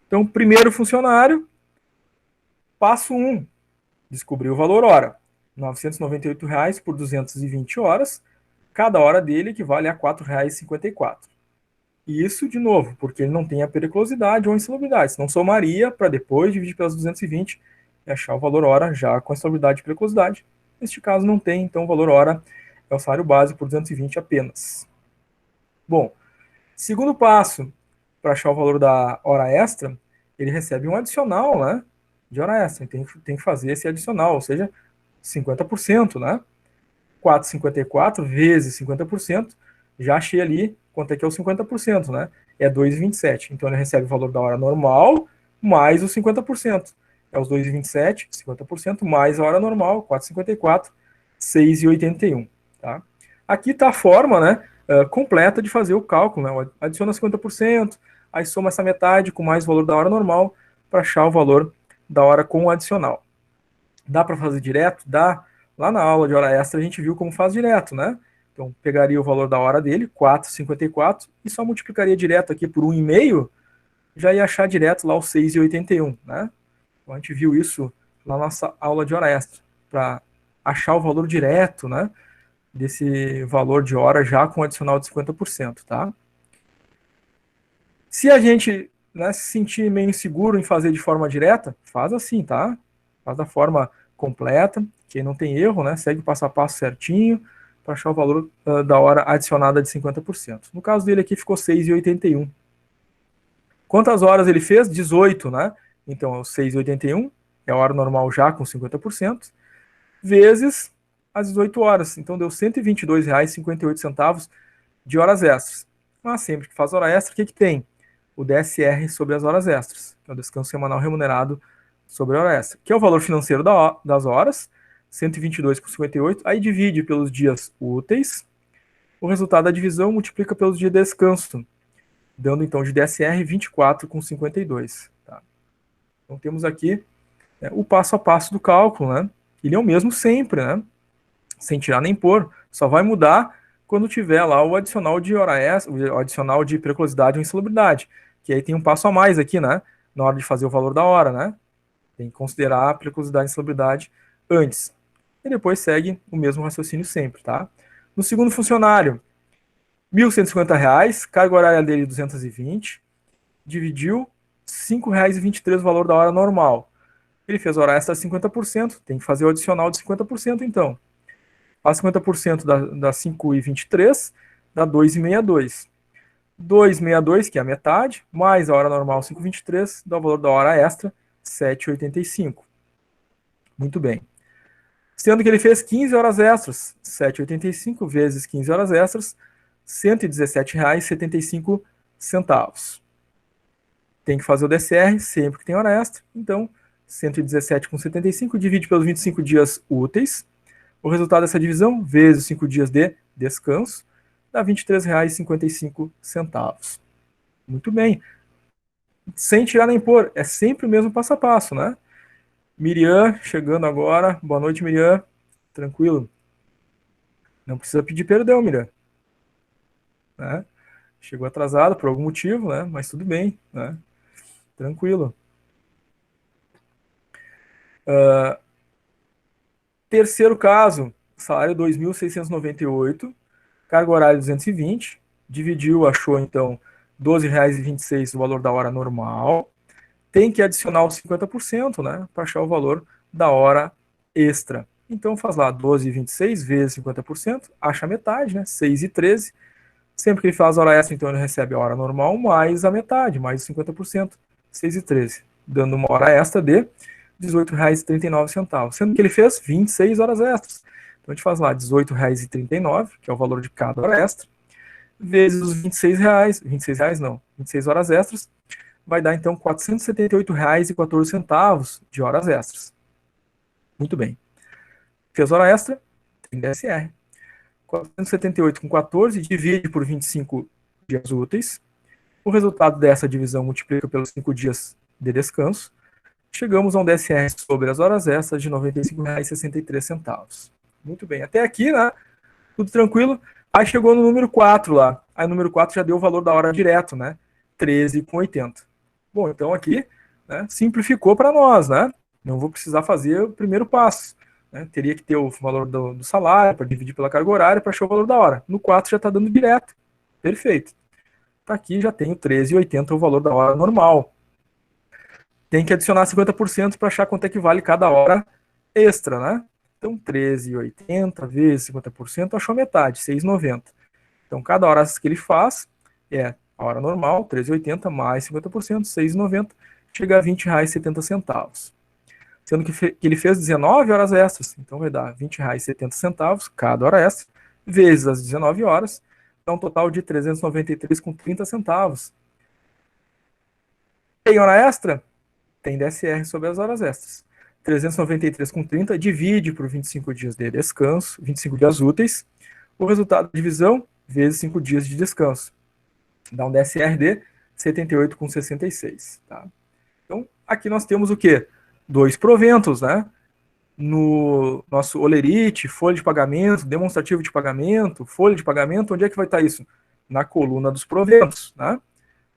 Então, primeiro funcionário, passo 1, descobrir o valor hora. R$ 998 por 220 horas, cada hora dele equivale a R$ 4,54. E isso, de novo, porque ele não tem a periculosidade ou a insalubridade. Senão somaria para depois dividir pelas 220 e achar o valor hora já com a insalubridade e periculosidade. Neste caso não tem, então o valor hora é o salário base por 220 apenas. Bom, segundo passo, para achar o valor da hora extra, ele recebe um adicional, né, de hora extra. Tem que fazer esse adicional, ou seja, 50%, né? 4,54 vezes 50%, já achei ali quanto é que é o 50%, né? É 2,27. Então ele recebe o valor da hora normal mais os 50%. É os 2,27, 50%, mais a hora normal, 4,54, 6,81. Tá? Aqui está a forma, né, completa de fazer o cálculo. Né? Adiciona 50%, aí soma essa metade com mais o valor da hora normal para achar o valor da hora com o adicional. Dá para fazer direto? Dá. Lá na aula de hora extra a gente viu como faz direto, né? Então pegaria o valor da hora dele, 4,54, e só multiplicaria direto aqui por 1,5, já ia achar direto lá o 6,81, né? Então a gente viu isso na nossa aula de hora extra, para achar o valor direto, né, desse valor de hora já com adicional de 50%, tá? Se a gente, né, se sentir meio inseguro em fazer de forma direta, faz assim, tá? Faz da forma completa, que não tem erro, né? Segue o passo a passo certinho para achar o valor da hora adicionada de 50%. No caso dele aqui ficou 6,81. Quantas horas ele fez? 18, né? Então, é o 6,81, é a hora normal já com 50%, vezes as 18 horas. Então, deu R$ 122,58 de horas extras. Mas sempre que faz hora extra, o que tem? O DSR sobre as horas extras, que é o descanso semanal remunerado sobre a hora extra, que é o valor financeiro das horas, 122,58, aí divide pelos dias úteis, o resultado da divisão multiplica pelos dias de descanso, dando então de DSR 24,52. Tá? Então temos aqui o passo a passo do cálculo, né? Ele é o mesmo sempre, né? Sem tirar nem pôr, só vai mudar quando tiver lá o adicional de hora extra, o adicional de periculosidade ou insalubridade, que aí tem um passo a mais aqui, né? Na hora de fazer o valor da hora, né? Tem que considerar a periculosidade e insalubridade antes. E depois segue o mesmo raciocínio sempre, tá? No segundo funcionário, R$ 1.150, carga horária dele 220, dividiu R$ 5,23 o valor da hora normal. Ele fez hora extra 50%, tem que fazer o adicional de 50% então. Faz 50% da 5,23, dá 2,62. 2,62, que é a metade, mais a hora normal 5,23, dá o valor da hora extra 7,85. Muito bem. Sendo que ele fez 15 horas extras, 7,85 vezes 15 horas extras, R$ 117,75. Tem que fazer o DSR sempre que tem hora extra, então 117,75 divide pelos 25 dias úteis. O resultado dessa divisão, vezes 5 dias de descanso, dá R$ 23,55. Muito bem. Sem tirar nem pôr, é sempre o mesmo passo a passo, né? Miriam, chegando agora. Boa noite, Miriam. Tranquilo? Não precisa pedir perdão, Miriam. Né? Chegou atrasado por algum motivo, né? Mas tudo bem, né? Tranquilo. Terceiro caso, salário 2.698, carga horária 220, dividiu, achou então R$ 12,26 o valor da hora normal, tem que adicionar os 50%, né, para achar o valor da hora extra. Então faz lá 12,26 vezes 50%, acha a metade, né, 6,13. Sempre que ele faz hora extra, então ele recebe a hora normal mais a metade, mais 50%, 6,13, dando uma hora extra de R$ 18,39, sendo que ele fez 26 horas extras. Então a gente faz lá R$18,39, que é o valor de cada hora extra, vezes os R$26, 26 reais não, 26 horas extras, vai dar então R$ 478,14 de horas extras. Muito bem. Fez hora extra, tem DSR. 478,14 divide por 25 dias úteis. O resultado dessa divisão multiplica pelos 5 dias de descanso. Chegamos a um DSR sobre as horas extras de R$ 95,63. Muito bem. Até aqui, né? Tudo tranquilo. Aí chegou no número 4 lá. Aí o número 4 já deu o valor da hora direto, né? 13,80. Bom, então aqui, né, simplificou para nós, né? Não vou precisar fazer o primeiro passo. Né? Teria que ter o valor do salário para dividir pela carga horária para achar o valor da hora. No 4 já está dando direto. Perfeito. Tá aqui já tem o 13,80 o valor da hora normal. Tem que adicionar 50% para achar quanto é que vale cada hora extra, né? Então, 13,80 vezes 50%, achou metade, 6,90. Então, cada hora que ele faz é a hora normal, 13,80 mais 50%, 6,90, chega a R$ 20,70. Sendo que ele fez 19 horas extras, então vai dar R$ 20,70 cada hora extra, vezes as 19 horas, dá um total de R$ 393,30. Tem hora extra? Tem DSR sobre as horas extras. 393,30 divide por 25 dias de descanso, 25 dias úteis. O resultado da divisão, vezes 5 dias de descanso. Dá um DSR de 78,66. Tá? Então, aqui nós temos o quê? 2 proventos, né? No nosso olerite, folha de pagamento, demonstrativo de pagamento, folha de pagamento, onde é que vai estar isso? Na coluna dos proventos, né?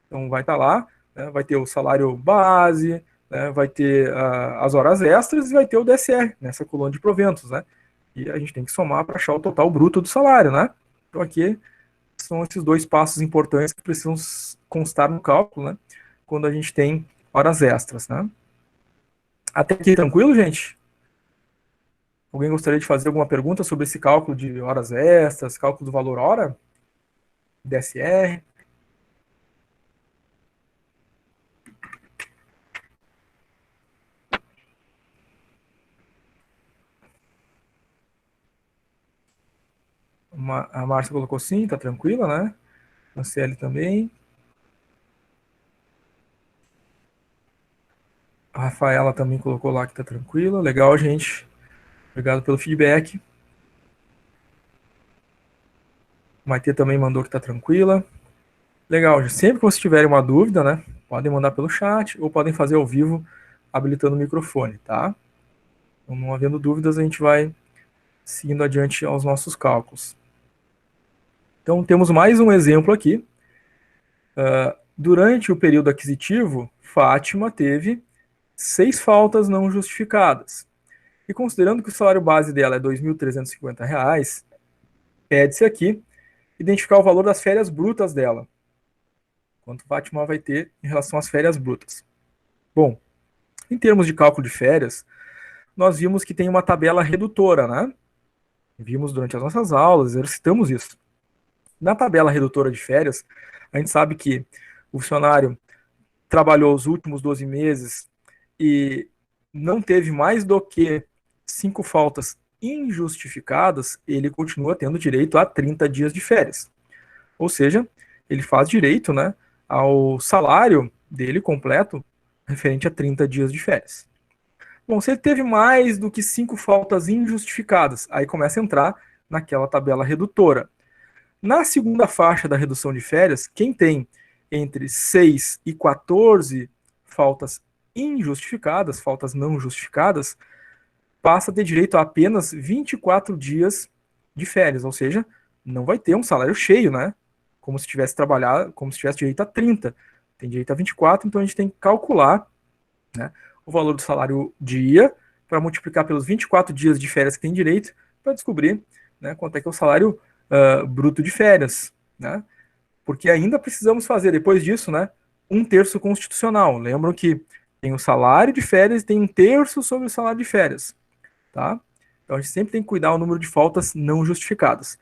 Então, vai estar lá, né? Vai ter o salário base, né, vai ter as horas extras e vai ter o DSR nessa coluna de proventos, né? E a gente tem que somar para achar o total bruto do salário, né? Então aqui são esses 2 passos importantes que precisam constar no cálculo, né? Quando a gente tem horas extras, né? Até aqui tranquilo, gente? Alguém gostaria de fazer alguma pergunta sobre esse cálculo de horas extras, cálculo do valor hora? DSR? A Márcia colocou sim, tá tranquila, né? A CL também. A Rafaela também colocou lá que tá tranquila. Legal, gente. Obrigado pelo feedback. Maite também mandou que tá tranquila. Legal, sempre que vocês tiverem uma dúvida, né? Podem mandar pelo chat ou podem fazer ao vivo habilitando o microfone, tá? Então, não havendo dúvidas, a gente vai seguindo adiante aos nossos cálculos. Então, temos mais um exemplo aqui. Durante o período aquisitivo, Fátima teve 6 faltas não justificadas. E considerando que o salário base dela é R$ 2.350, pede-se aqui identificar o valor das férias brutas dela. Quanto Fátima vai ter em relação às férias brutas. Bom, em termos de cálculo de férias, nós vimos que tem uma tabela redutora, né? Vimos durante as nossas aulas, exercitamos isso. Na tabela redutora de férias, a gente sabe que o funcionário trabalhou os últimos 12 meses e não teve mais do que 5 faltas injustificadas, ele continua tendo direito a 30 dias de férias. Ou seja, ele faz direito, né, ao salário dele completo referente a 30 dias de férias. Bom, se ele teve mais do que 5 faltas injustificadas, aí começa a entrar naquela tabela redutora. Na segunda faixa da redução de férias, quem tem entre 6 e 14 faltas injustificadas, faltas não justificadas, passa a ter direito a apenas 24 dias de férias, ou seja, não vai ter um salário cheio, né? Como se tivesse trabalhado, como se tivesse direito a 30. Tem direito a 24, então a gente tem que calcular, né, o valor do salário dia para multiplicar pelos 24 dias de férias que tem direito para descobrir, né, quanto é que é o salário bruto de férias, né? Porque ainda precisamos fazer, depois disso, né, 1/3 constitucional. Lembram que tem o salário de férias e tem 1/3 sobre o salário de férias, tá? Então a gente sempre tem que cuidar o número de faltas não justificadas.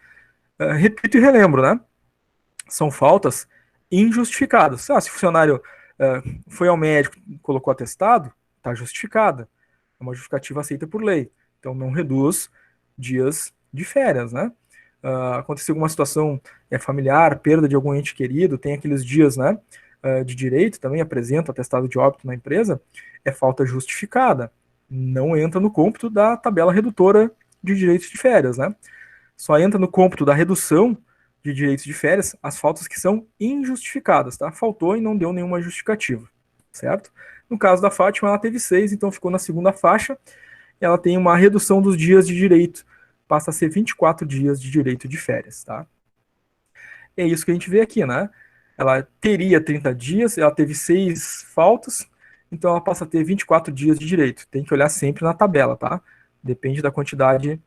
Repito e relembro, né? São faltas injustificadas. Se o funcionário foi ao médico, colocou atestado, está justificada. É uma justificativa aceita por lei. Então não reduz dias de férias, né? Aconteceu alguma situação familiar, perda de algum ente querido, tem aqueles dias, né, de direito, também apresenta atestado de óbito na empresa, é falta justificada. Não entra no cômputo da tabela redutora de direitos de férias, né? Só entra no cômputo da redução de direitos de férias as faltas que são injustificadas, tá? Faltou e não deu nenhuma justificativa, certo? No caso da Fátima, ela teve 6, então ficou na segunda faixa, ela tem uma redução dos dias de direito, passa a ser 24 dias de direito de férias, tá? É isso que a gente vê aqui, né? Ela teria 30 dias, ela teve 6 faltas, então ela passa a ter 24 dias de direito. Tem que olhar sempre na tabela, tá? Depende da quantidade de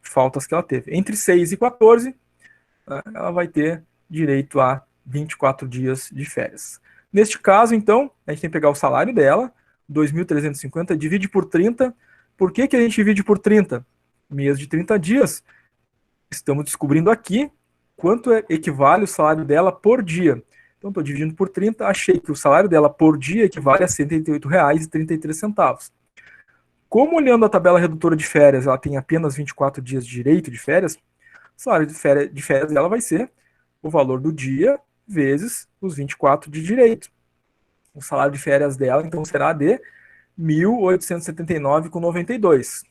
faltas que ela teve. Entre 6 e 14, né, ela vai ter direito a 24 dias de férias. Neste caso, então, a gente tem que pegar o salário dela, 2.350, divide por 30. Por que a gente divide por 30? Mês de 30 dias. Estamos descobrindo aqui quanto equivale o salário dela por dia. Então, estou dividindo por 30, achei que o salário dela por dia equivale a R$ 188,33. Como olhando a tabela redutora de férias, ela tem apenas 24 dias de direito de férias, o salário de férias dela vai ser o valor do dia vezes os 24 de direito. O salário de férias dela, então, será de R$ 1.879,92.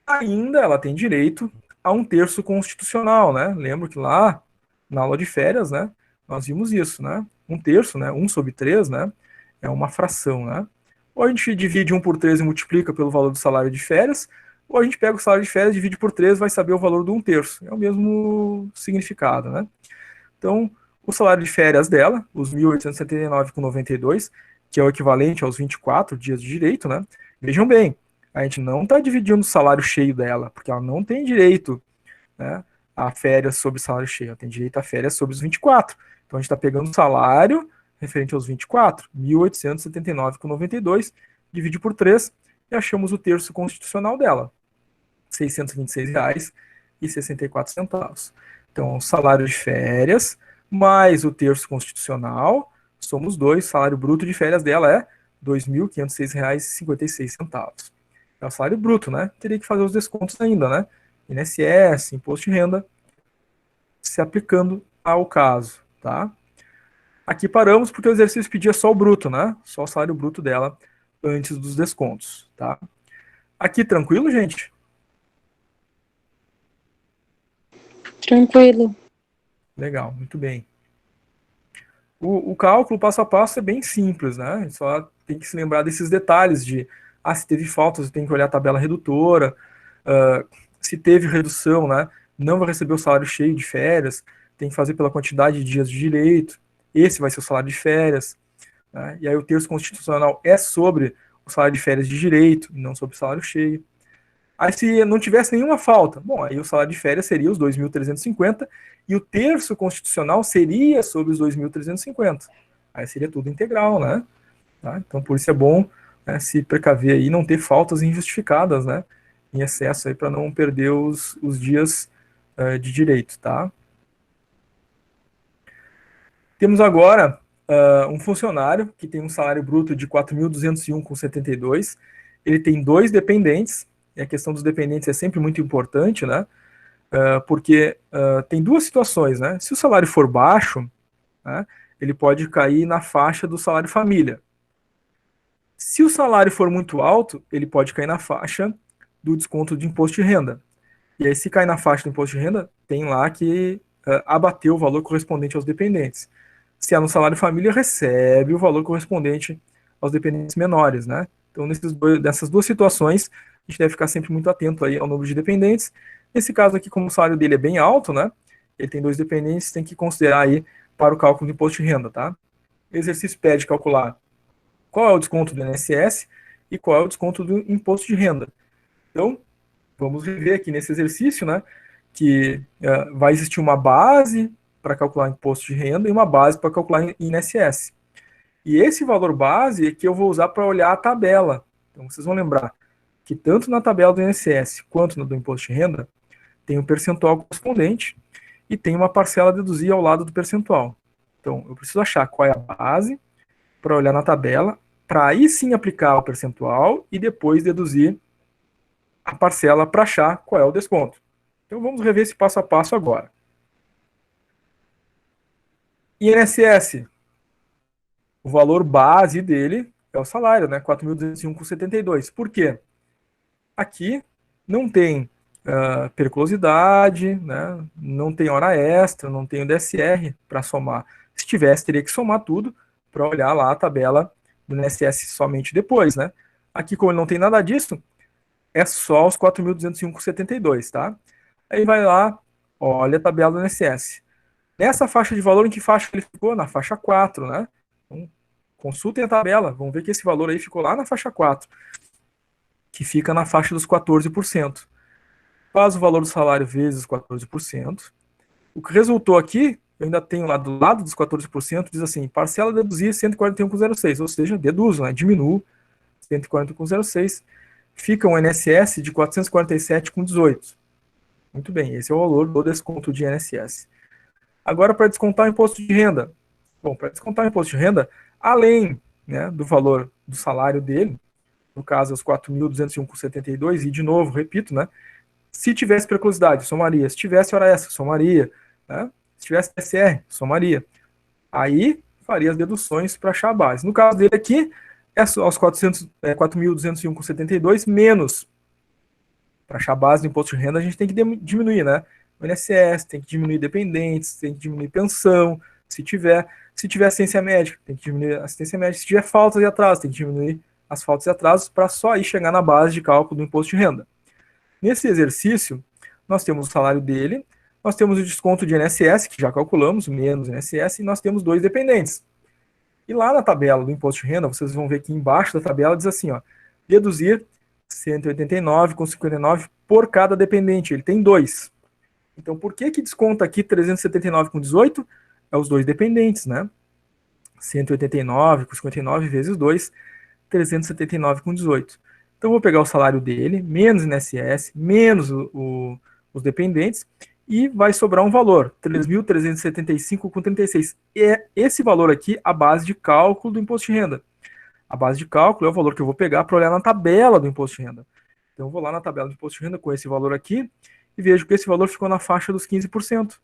Ainda ela tem direito a 1/3 constitucional, né? Lembro que lá na aula de férias, né, nós vimos isso, né? 1/3, né? 1/3, né? É uma fração, né? Ou a gente divide 1 por 3 e multiplica pelo valor do salário de férias, ou a gente pega o salário de férias, divide por 3 e vai saber o valor do 1/3. É o mesmo significado, né? Então, o salário de férias dela, os 1.879,92, que é o equivalente aos 24 dias de direito, né? Vejam bem, a gente não está dividindo o salário cheio dela, porque ela não tem direito, né, a férias sobre o salário cheio, ela tem direito a férias sobre os 24. Então a gente está pegando o salário referente aos 24, 1.879,92, divide por 3 e achamos o terço constitucional dela, R$ 626,64. Então, o salário de férias mais o terço constitucional, somos 2, o salário bruto de férias dela é R$ 2.506,56. É o salário bruto, né? Teria que fazer os descontos ainda, né? INSS, imposto de renda, se aplicando ao caso, tá? Aqui paramos porque o exercício pedia só o bruto, né? Só o salário bruto dela antes dos descontos, tá? Aqui tranquilo, gente? Tranquilo. Legal, muito bem. O cálculo passo a passo é bem simples, né? Só tem que se lembrar desses detalhes de se teve faltas, tem que olhar a tabela redutora, se teve redução, né? Não vai receber o salário cheio de férias, tem que fazer pela quantidade de dias de direito, esse vai ser o salário de férias, né? E aí o terço constitucional é sobre o salário de férias de direito, e não sobre o salário cheio. Aí se não tivesse nenhuma falta, bom, aí o salário de férias seria os 2.350 e o terço constitucional seria sobre os 2.350. Aí seria tudo integral, né? Tá? Então por isso é bom, né, se precaver aí, não ter faltas injustificadas, né, em excesso aí para não perder os dias de direito, tá? Temos agora um funcionário que tem um salário bruto de 4.201,72. Ele tem 2 dependentes, e a questão dos dependentes é sempre muito importante, né? Porque tem 2 situações, né? Se o salário for baixo, né, ele pode cair na faixa do salário família. Se o salário for muito alto, ele pode cair na faixa do desconto de imposto de renda. E aí, se cair na faixa do imposto de renda, tem lá que abater o valor correspondente aos dependentes. Se é no salário família, recebe o valor correspondente aos dependentes menores, né? Então, nessas 2 situações, a gente deve ficar sempre muito atento aí ao número de dependentes. Nesse caso aqui, como o salário dele é bem alto, né? Ele tem 2 dependentes, tem que considerar aí para o cálculo do imposto de renda, tá? O exercício pede calcular qual é o desconto do INSS e qual é o desconto do imposto de renda. Então, vamos rever aqui nesse exercício, né? Que vai existir uma base para calcular imposto de renda e uma base para calcular INSS. E esse valor base é que eu vou usar para olhar a tabela. Então, vocês vão lembrar que tanto na tabela do INSS quanto na do imposto de renda, tem um percentual correspondente e tem uma parcela a deduzir ao lado do percentual. Então, eu preciso achar qual é a base para olhar na tabela, para aí sim aplicar o percentual e depois deduzir a parcela para achar qual é o desconto. Então, vamos rever esse passo a passo agora. INSS, o valor base dele é o salário, né? 4.201,72. Por quê? Aqui não tem periculosidade, né? Não tem hora extra, não tem o DSR para somar. Se tivesse, teria que somar tudo para olhar lá a tabela do INSS somente depois, né? Aqui, como ele não tem nada disso, é só os 4.205,72, tá? Aí vai lá, olha a tabela do INSS. Nessa faixa de valor, em que faixa ele ficou? Na faixa 4, né? Então, consultem a tabela, vão ver que esse valor aí ficou lá na faixa 4, que fica na faixa dos 14%. Faz o valor do salário vezes 14%. O que resultou aqui, eu ainda tenho lá do lado dos 14%, diz assim, parcela deduzir 141,06, ou seja, deduzo, né? Diminuo 141,06, fica um INSS de 447,18. Muito bem, esse é o valor do desconto de INSS. Agora, para descontar o imposto de renda. Bom, para descontar o imposto de renda, além, né, do valor do salário dele, no caso, os 4.201,72, e de novo, repito, né, se tivesse periculosidade, somaria. Se tivesse hora extra, somaria. Né? Se tivesse TSR, somaria. Aí, faria as deduções para achar a base. No caso dele aqui, é aos 4.201,72 menos. Para achar a base do imposto de renda, a gente tem que diminuir, né? O INSS, tem que diminuir dependentes, tem que diminuir pensão, se tiver assistência médica, tem que diminuir a assistência médica, se tiver faltas e atrasos, tem que diminuir as faltas e atrasos para só aí chegar na base de cálculo do imposto de renda. Nesse exercício, nós temos o salário dele, nós temos o desconto de INSS, que já calculamos, menos INSS, e nós temos 2 dependentes. E lá na tabela do imposto de renda, vocês vão ver que embaixo da tabela diz assim, ó, deduzir 189,59 por cada dependente. Ele tem 2. Então, por que desconta aqui 379,18? É os 2 dependentes, né? 189,59 vezes 2, 379,18. Então, eu vou pegar o salário dele, menos INSS, menos os dependentes, e vai sobrar um valor, 3.375,36. É esse valor aqui a base de cálculo do imposto de renda. A base de cálculo é o valor que eu vou pegar para olhar na tabela do imposto de renda. Então, eu vou lá na tabela do imposto de renda com esse valor aqui e vejo que esse valor ficou na faixa dos 15%.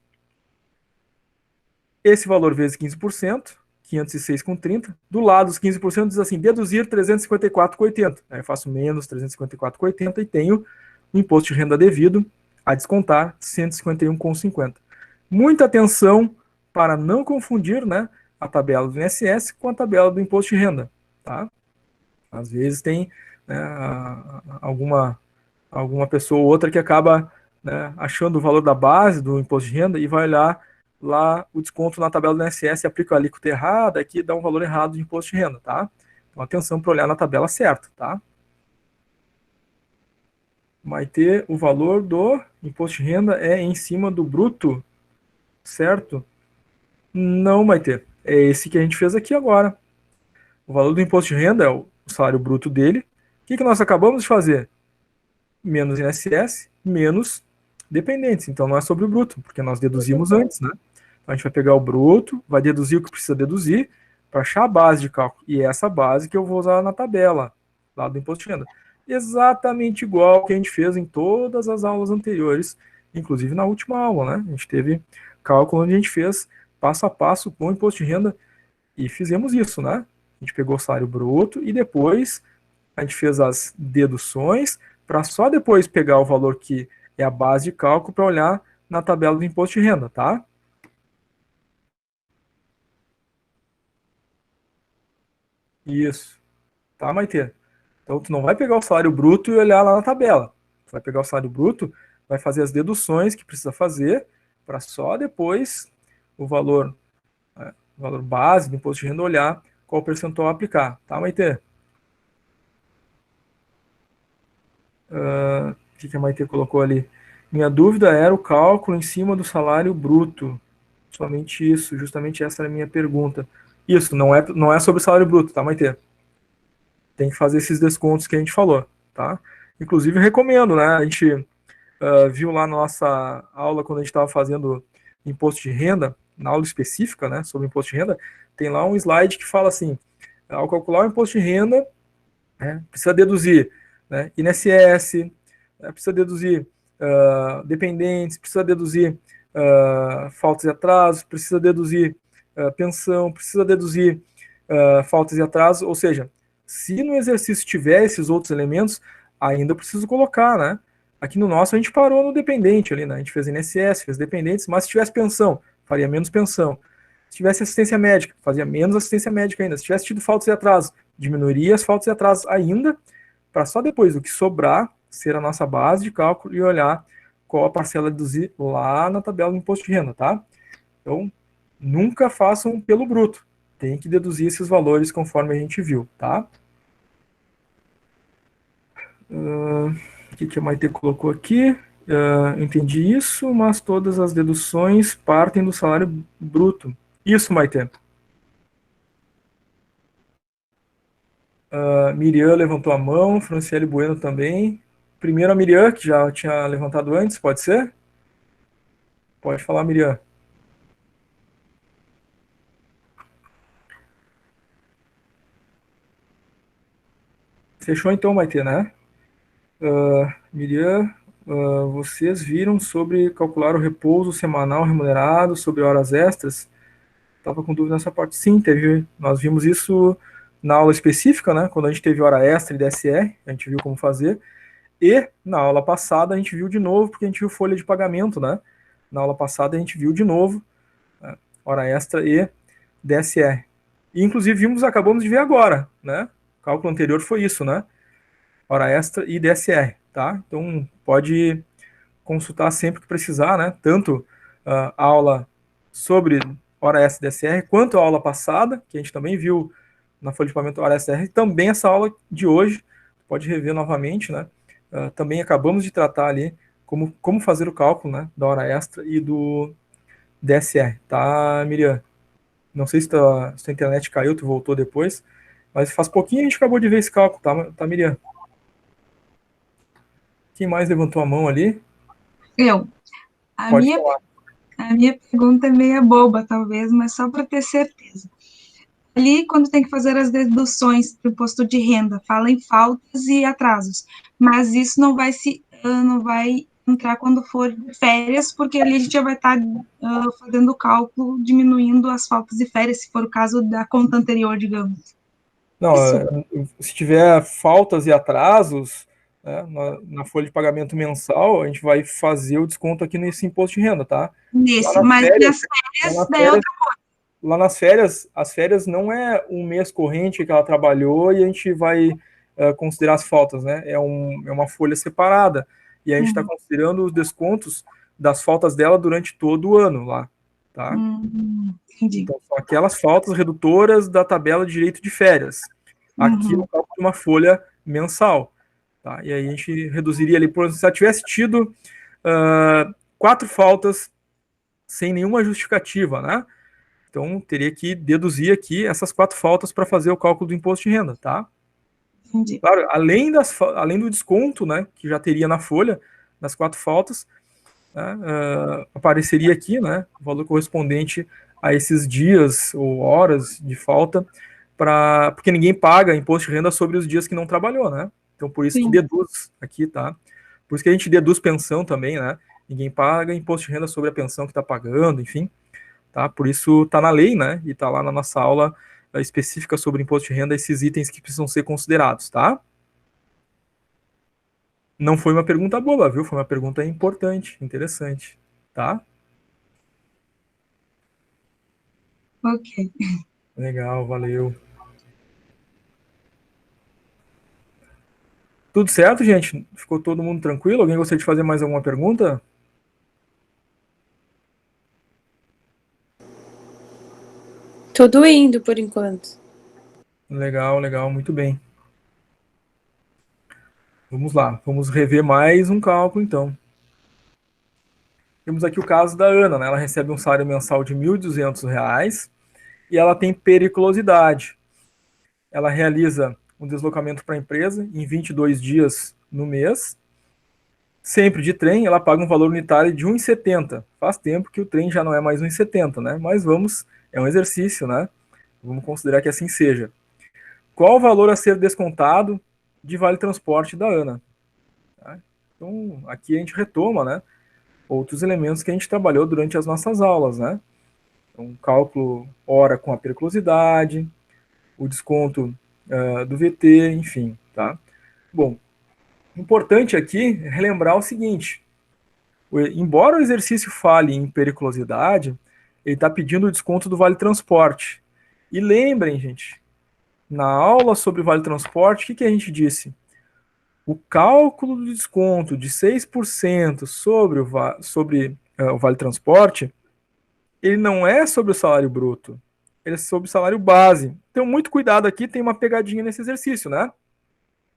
Esse valor vezes 15%, 506,30. Do lado dos 15% diz assim, deduzir 354,80. Aí eu faço menos 354,80 e tenho o imposto de renda devido a descontar 151,50. Muita atenção para não confundir, né, a tabela do INSS com a tabela do imposto de renda. Tá? Às vezes tem, né, alguma pessoa ou outra que acaba, né, achando o valor da base do imposto de renda e vai olhar lá o desconto na tabela do INSS, aplica a alíquota errada, aqui dá um valor errado de imposto de renda, tá? Então, atenção para olhar na tabela certa, tá? Vai ter o valor do imposto de renda é em cima do bruto, certo? Não vai ter. É esse que a gente fez aqui agora. O valor do imposto de renda é o salário bruto dele. O que nós acabamos de fazer? Menos INSS, menos dependentes. Então, não é sobre o bruto, porque nós deduzimos antes, né? Então, a gente vai pegar o bruto, vai deduzir o que precisa deduzir para achar a base de cálculo. E é essa base que eu vou usar na tabela lá do imposto de renda. Exatamente igual que a gente fez em todas as aulas anteriores, inclusive na última aula, né? A gente teve cálculo onde a gente fez passo a passo com o imposto de renda e fizemos isso, né? A gente pegou o salário bruto e depois a gente fez as deduções para só depois pegar o valor que é a base de cálculo para olhar na tabela do imposto de renda, tá? Isso. Tá, Maitê? Então, tu não vai pegar o salário bruto e olhar lá na tabela. Tu vai pegar o salário bruto, vai fazer as deduções que precisa fazer para só depois o valor base do imposto de renda olhar qual percentual aplicar. Tá, Maitê? O que a Maitê colocou ali? Minha dúvida era o cálculo em cima do salário bruto. Somente isso, justamente essa era a minha pergunta. Isso, não é sobre o salário bruto, tá, Maitê? Tem que fazer esses descontos que a gente falou, tá? Inclusive, eu recomendo, né? A gente viu lá na nossa aula, quando a gente estava fazendo imposto de renda, na aula específica, né, sobre imposto de renda, tem lá um slide que fala assim, ao calcular o imposto de renda, precisa deduzir, né, INSS, precisa deduzir dependentes, precisa deduzir faltas e atrasos, precisa deduzir pensão, precisa deduzir faltas e atrasos, ou seja, se no exercício tiver esses outros elementos, ainda preciso colocar, né? Aqui no nosso a gente parou no dependente ali, né? A gente fez INSS, fez dependentes, mas se tivesse pensão, faria menos pensão. Se tivesse assistência médica, fazia menos assistência médica ainda. Se tivesse tido faltas e atrasos, diminuiria as faltas e atrasos ainda, para só depois o que sobrar ser a nossa base de cálculo e olhar qual a parcela a deduzir lá na tabela do imposto de renda, tá? Então, nunca façam pelo bruto. Tem que deduzir esses valores conforme a gente viu, tá? O que a Maite colocou aqui? Entendi isso, mas todas as deduções partem do salário bruto. Isso, Maite. Miriam levantou a mão, Franciele Bueno também. Primeiro a Miriam, que já tinha levantado antes, pode ser? Pode falar, Miriam. Fechou então, Maite, né? Miriam, vocês viram sobre calcular o repouso semanal remunerado sobre horas extras? Estava com dúvida nessa parte. Sim, nós vimos isso na aula específica, né? Quando a gente teve hora extra e DSR, a gente viu como fazer. E na aula passada a gente viu de novo, porque a gente viu folha de pagamento, né? Na aula passada a gente viu de novo hora extra e DSR. E inclusive acabamos de ver agora, né? O cálculo anterior foi isso, né? Hora extra e DSR, tá? Então pode consultar sempre que precisar, né? Tanto a aula sobre hora extra e DSR, quanto a aula passada, que a gente também viu na folha de pagamento hora extra e também essa aula de hoje, pode rever novamente, né? Também acabamos de tratar ali como fazer o cálculo, né, da hora extra e do DSR, tá, Miriam? Não sei se tua internet caiu, tu voltou depois, mas faz pouquinho a gente acabou de ver esse cálculo, tá, Miriam? Quem mais levantou a mão ali? Eu. A Pode minha, falar. a minha pergunta é meio boba, talvez, mas só para ter certeza. Ali, quando tem que fazer as deduções do imposto de renda, fala em faltas e atrasos, mas isso não vai entrar quando for férias, porque ali a gente já vai estar fazendo o cálculo, diminuindo as faltas e férias, se for o caso da conta anterior, digamos. Não, Isso. se tiver faltas e atrasos, né, na folha de pagamento mensal, a gente vai fazer o desconto aqui nesse imposto de renda, tá? Nesse, mas nas férias, daí é outra coisa. Lá nas férias, as férias não é um mês corrente que ela trabalhou e a gente vai considerar as faltas, né? É uma folha separada. E a gente está considerando os descontos das faltas dela durante todo o ano lá, tá? Entendi. Então, são aquelas faltas redutoras da tabela de direito de férias. Aqui no cálculo de uma folha mensal. Tá? E aí a gente reduziria ali, por exemplo, se ela tivesse tido 4 faltas sem nenhuma justificativa, né? Então, teria que deduzir aqui essas 4 faltas para fazer o cálculo do imposto de renda, tá? Entendi. Claro, além do desconto, né, que já teria na folha, das 4 faltas, né, apareceria aqui, né, o valor correspondente a esses dias ou horas de falta, porque ninguém paga imposto de renda sobre os dias que não trabalhou, né? Então, por isso que deduz aqui, tá? Por isso que a gente deduz pensão também, né? Ninguém paga imposto de renda sobre a pensão que está pagando, enfim. Tá? Por isso está na lei, né? E está lá na nossa aula específica sobre imposto de renda, esses itens que precisam ser considerados, tá? Não foi uma pergunta boba, viu? Foi uma pergunta importante, interessante, tá? Ok. Legal, valeu. Tudo certo, gente? Ficou todo mundo tranquilo? Alguém gostaria de fazer mais alguma pergunta? Tudo indo por enquanto. Legal, legal, muito bem. Vamos lá, vamos rever mais um cálculo, então. Temos aqui o caso da Ana, né? Ela recebe um salário mensal de R$ 1.200 e ela tem periculosidade. Ela realiza um deslocamento para a empresa em 22 dias no mês. Sempre de trem, ela paga um valor unitário de R$ 1,70. Faz tempo que o trem já não é mais R$ 1,70, né? Mas é um exercício, né? Vamos considerar que assim seja. Qual o valor a ser descontado de vale transporte da Ana? Tá? Então, aqui a gente retoma, né, outros elementos que a gente trabalhou durante as nossas aulas, né? Então, cálculo hora com a periculosidade, o desconto do VT, enfim, tá? Bom, importante aqui é relembrar o seguinte: embora o exercício fale em periculosidade, ele está pedindo o desconto do vale transporte. E lembrem, gente, na aula sobre vale transporte, o que a gente disse? O cálculo do desconto de 6% sobre o vale transporte, ele não é sobre o salário bruto, ele é sobre o salário base. Então, muito cuidado aqui, tem uma pegadinha nesse exercício, né?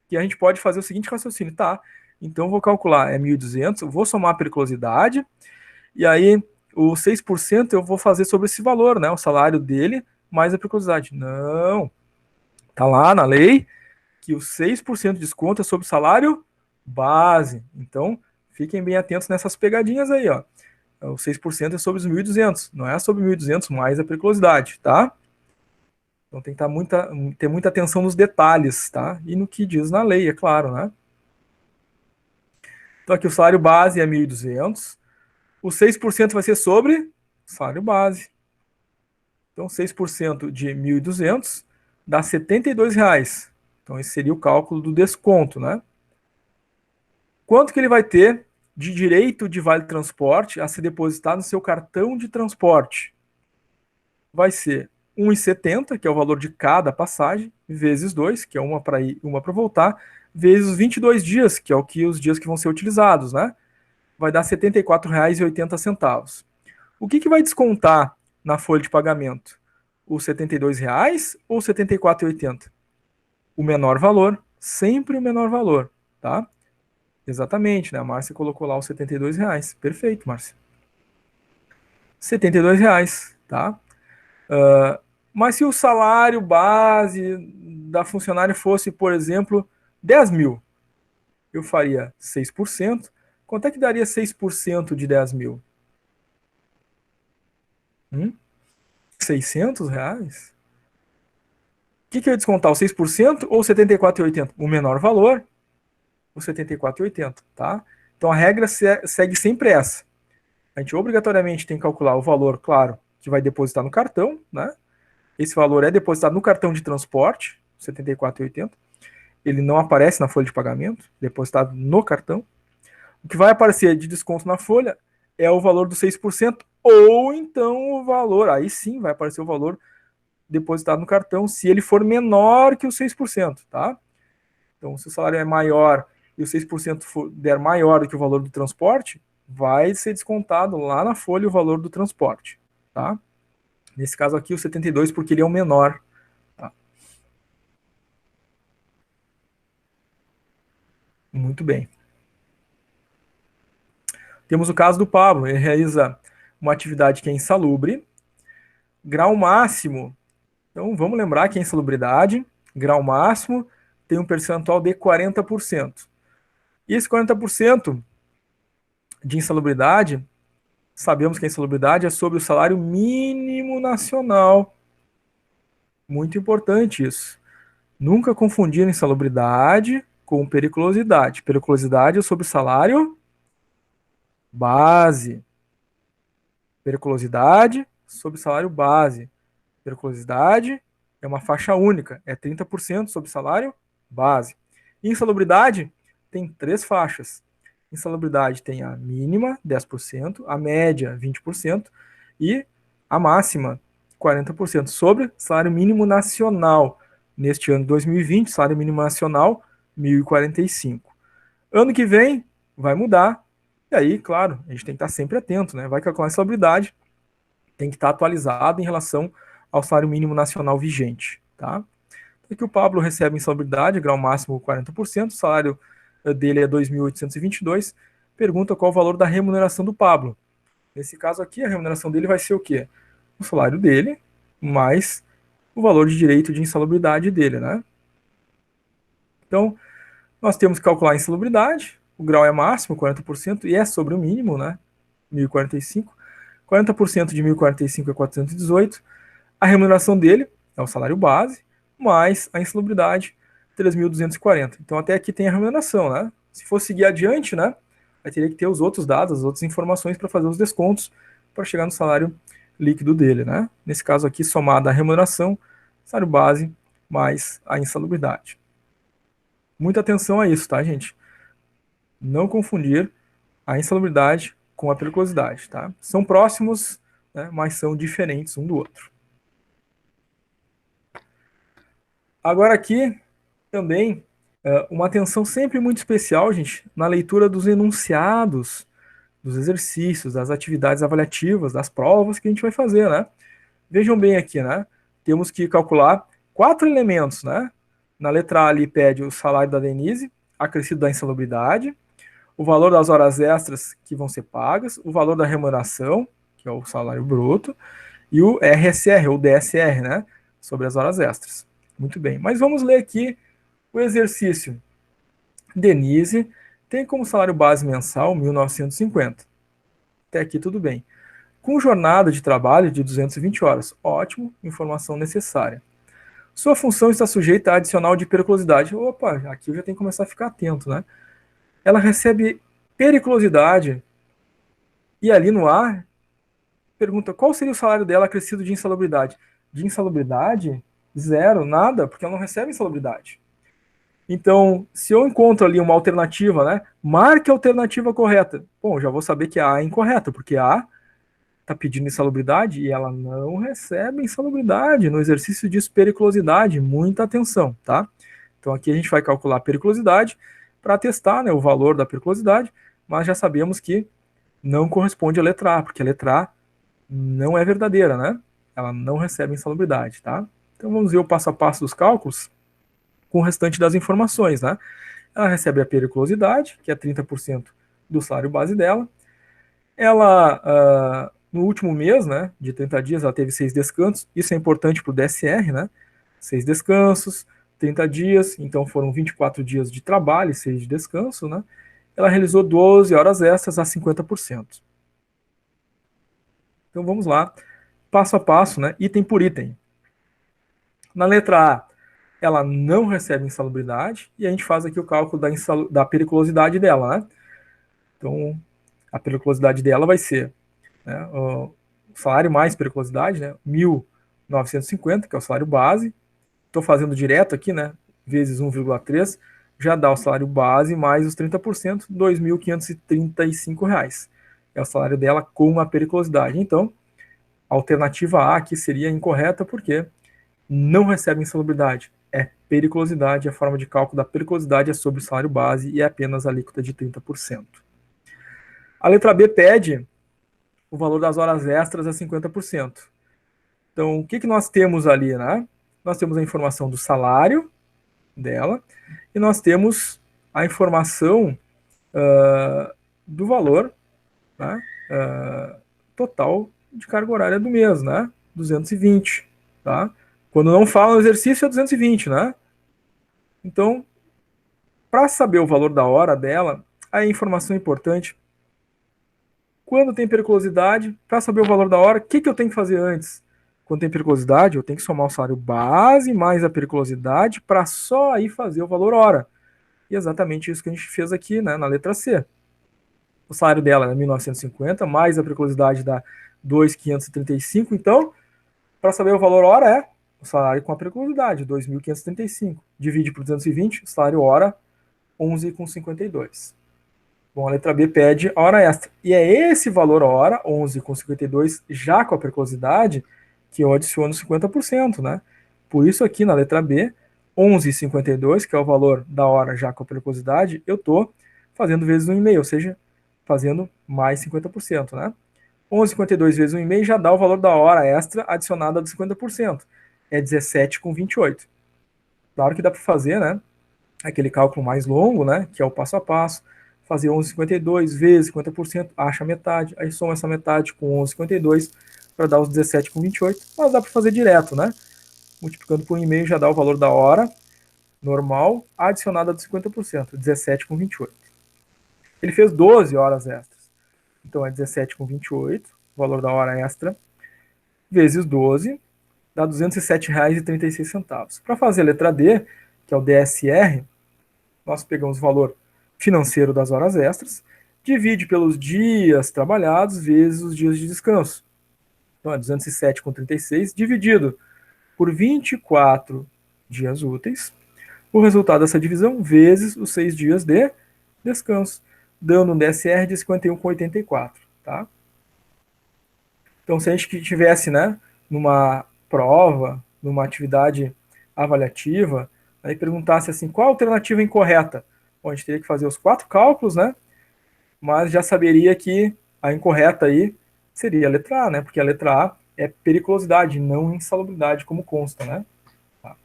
Que a gente pode fazer o seguinte raciocínio, tá? Então, eu vou calcular, 1.200, vou somar a periculosidade, e aí o 6% eu vou fazer sobre esse valor, né? O salário dele mais a periculosidade. Não, tá lá na lei que o 6% de desconto é sobre o salário base. Então, fiquem bem atentos nessas pegadinhas aí, ó. O 6% é sobre os 1.200, não é sobre 1.200 mais a periculosidade, tá? Então tem que ter muita atenção nos detalhes, tá? E no que diz na lei, é claro, né? Então aqui o salário base é 1.200, o 6% vai ser sobre salário base. Então 6% de 1.200 dá R$ 72. Então esse seria o cálculo do desconto, né? Quanto que ele vai ter de direito de vale transporte a ser depositado no seu cartão de transporte? Vai ser R$ 1,70, que é o valor de cada passagem, vezes 2, que é uma para ir, uma para voltar, vezes os 22 dias, que é os dias que vão ser utilizados, né? Vai dar R$ 74,80. O que vai descontar na folha de pagamento? Os R$ 72 ou R$ 74,80? O menor valor, sempre o menor valor, tá? Exatamente, né? A Márcia colocou lá os R$ 72. Perfeito, Márcia. R$ 72, tá? Mas se o salário base da funcionária fosse, por exemplo, 10 mil, eu faria 6%. Quanto é que daria 6% de 10 mil? R$ 600? O que eu ia descontar? O 6% ou 74,80? O menor valor, o 74,80, tá? Então a regra segue sempre essa. A gente obrigatoriamente tem que calcular o valor, claro, que vai depositar no cartão, né? Esse valor é depositado no cartão de transporte, R$ 74,80. Ele não aparece na folha de pagamento, depositado no cartão. O que vai aparecer de desconto na folha é o valor dos 6%, ou então o valor, aí sim vai aparecer o valor depositado no cartão, se ele for menor que os 6%, tá? Então, se o salário é maior e o 6% der maior do que o valor do transporte, vai ser descontado lá na folha o valor do transporte, tá? Nesse caso aqui, o 72, porque ele é o menor. Tá? Muito bem. Temos o caso do Pablo. Ele realiza uma atividade que é insalubre. Grau máximo. Então, vamos lembrar que é insalubridade. Grau máximo tem um percentual de 40%. E esse 40% de insalubridade, sabemos que a insalubridade é sobre o salário mínimo nacional. Muito importante isso. Nunca confundir insalubridade com periculosidade. Periculosidade é sobre o salário base. Periculosidade sobre o salário base. Periculosidade é uma faixa única, é 30% sobre o salário base. Insalubridade tem 3 faixas. Insalubridade tem a mínima, 10%, a média, 20%, e a máxima, 40%, sobre salário mínimo nacional. Neste ano de 2020, salário mínimo nacional, 1.045. Ano que vem, vai mudar. E aí, claro, a gente tem que estar sempre atento, né? Vai calcular a insalubridade, tem que estar atualizado em relação ao salário mínimo nacional vigente, tá? Então, aqui o Pablo recebe insalubridade, grau máximo 40%, o salário dele é 2.822. Pergunta qual o valor da remuneração do Pablo. Nesse caso aqui, a remuneração dele vai ser o quê? O salário dele, mais o valor de direito de insalubridade dele, né? Então, nós temos que calcular a insalubridade, o grau é máximo, 40%, e é sobre o mínimo, né? 1.045. 40% de 1.045 é 418. A remuneração dele é o salário base, mais a insalubridade, 3.240. Então, até aqui tem a remuneração, né? Se for seguir adiante, né? Vai ter que ter os outros dados, as outras informações para fazer os descontos para chegar no salário líquido dele, né? Nesse caso aqui, somada a remuneração, salário base mais a insalubridade. Muita atenção a isso, tá, gente? Não confundir a insalubridade com a periculosidade, tá? São próximos, né, mas são diferentes um do outro. Agora aqui, também, uma atenção sempre muito especial, gente, na leitura dos enunciados, dos exercícios, das atividades avaliativas, das provas que a gente vai fazer, né? Vejam bem aqui, né? Temos que calcular 4 elementos, né? Na letra A ali pede o salário da Denise, acrescido da insalubridade, o valor das horas extras que vão ser pagas, o valor da remuneração, que é o salário bruto, e o RSR, ou DSR, né? Sobre as horas extras. Muito bem, mas vamos ler aqui o exercício. Denise tem como salário base mensal 1.950. Até aqui tudo bem. Com jornada de trabalho de 220 horas. Ótimo, informação necessária. Sua função está sujeita a adicional de periculosidade. Opa, aqui eu já tenho que começar a ficar atento, né? Ela recebe periculosidade e ali no A pergunta qual seria o salário dela acrescido de insalubridade. De insalubridade, zero, nada, porque ela não recebe insalubridade. Então, se eu encontro ali uma alternativa, né? Marque a alternativa correta. Bom, já vou saber que a A é incorreta, porque a A está pedindo insalubridade e ela não recebe insalubridade no exercício de periculosidade. Muita atenção, tá? Então aqui a gente vai calcular a periculosidade para testar, né, o valor da periculosidade, mas já sabemos que não corresponde à letra A, porque a letra A não é verdadeira, né? Ela não recebe insalubridade, tá? Então vamos ver o passo a passo dos cálculos. com o restante das informações, né? Ela recebe a periculosidade, que é 30% do salário base dela. Ela, no último mês, né, de 30 dias, ela teve 6 descansos. Isso é importante para o DSR, né? 6 descansos, 30 dias, então foram 24 dias de trabalho e 6 de descanso, né? Ela realizou 12 horas extras a 50%. Então vamos lá, passo a passo, né? Item por item. Na letra A, ela não recebe insalubridade, e a gente faz aqui o cálculo da periculosidade dela, né? Então, a periculosidade dela vai ser, né, o salário mais periculosidade, né, 1.950, que é o salário base. Estou fazendo direto aqui, né, vezes 1,3, já dá o salário base mais os 30%, R$ 2.535. É o salário dela com a periculosidade. Então, a alternativa A aqui seria incorreta, porque não recebe insalubridade. É periculosidade, a forma de cálculo da periculosidade é sobre o salário base e é apenas a alíquota de 30%. A letra B pede o valor das horas extras a 50%. Então, o que nós temos ali, né? Nós temos a informação do salário dela e nós temos a informação do valor, né, total de carga horária do mês, né? 220, tá? Quando não fala no exercício é 220, né? Então, para saber o valor da hora dela, a informação importante, quando tem periculosidade, para saber o valor da hora, o que eu tenho que fazer antes? Quando tem periculosidade, eu tenho que somar o salário base mais a periculosidade para só aí fazer o valor hora. E é exatamente isso que a gente fez aqui, né, na letra C. O salário dela é 1.950, mais a periculosidade dá 2.535. Então, para saber o valor hora é o salário com a periculosidade, 2.535. Divide por 220, salário hora, 11,52. Bom, a letra B pede a hora extra. E é esse valor hora, 11,52, já com a periculosidade, que eu adiciono 50%, né? Por isso aqui na letra B, 11,52, que é o valor da hora já com a periculosidade, eu estou fazendo vezes 1,5, ou seja, fazendo mais 50%, né? 11,52 vezes 1,5 já dá o valor da hora extra adicionada dos 50%. É 17,28. Claro que dá para fazer, né, aquele cálculo mais longo, né, que é o passo a passo, fazer 11,52 vezes 50%, acha a metade, aí soma essa metade com 11,52 para dar os 17,28, mas dá para fazer direto, né? Multiplicando por 1,5 já dá o valor da hora normal adicionada dos 50%, 17,28. Ele fez 12 horas extras. Então é 17,28, o valor da hora extra, vezes 12, dá R$ 207,36. Para fazer a letra D, que é o DSR, nós pegamos o valor financeiro das horas extras, divide pelos dias trabalhados vezes os dias de descanso. Então é 207,36 dividido por 24 dias úteis. O resultado dessa divisão vezes os 6 dias de descanso, dando um DSR de 51,84, tá? Então, se a gente tivesse, né, numa prova, numa atividade avaliativa, aí perguntasse assim, qual a alternativa incorreta? Bom, a gente teria que fazer os 4 cálculos, né? Mas já saberia que a incorreta aí seria a letra A, né? Porque a letra A é periculosidade, não insalubridade, como consta, né? Tá.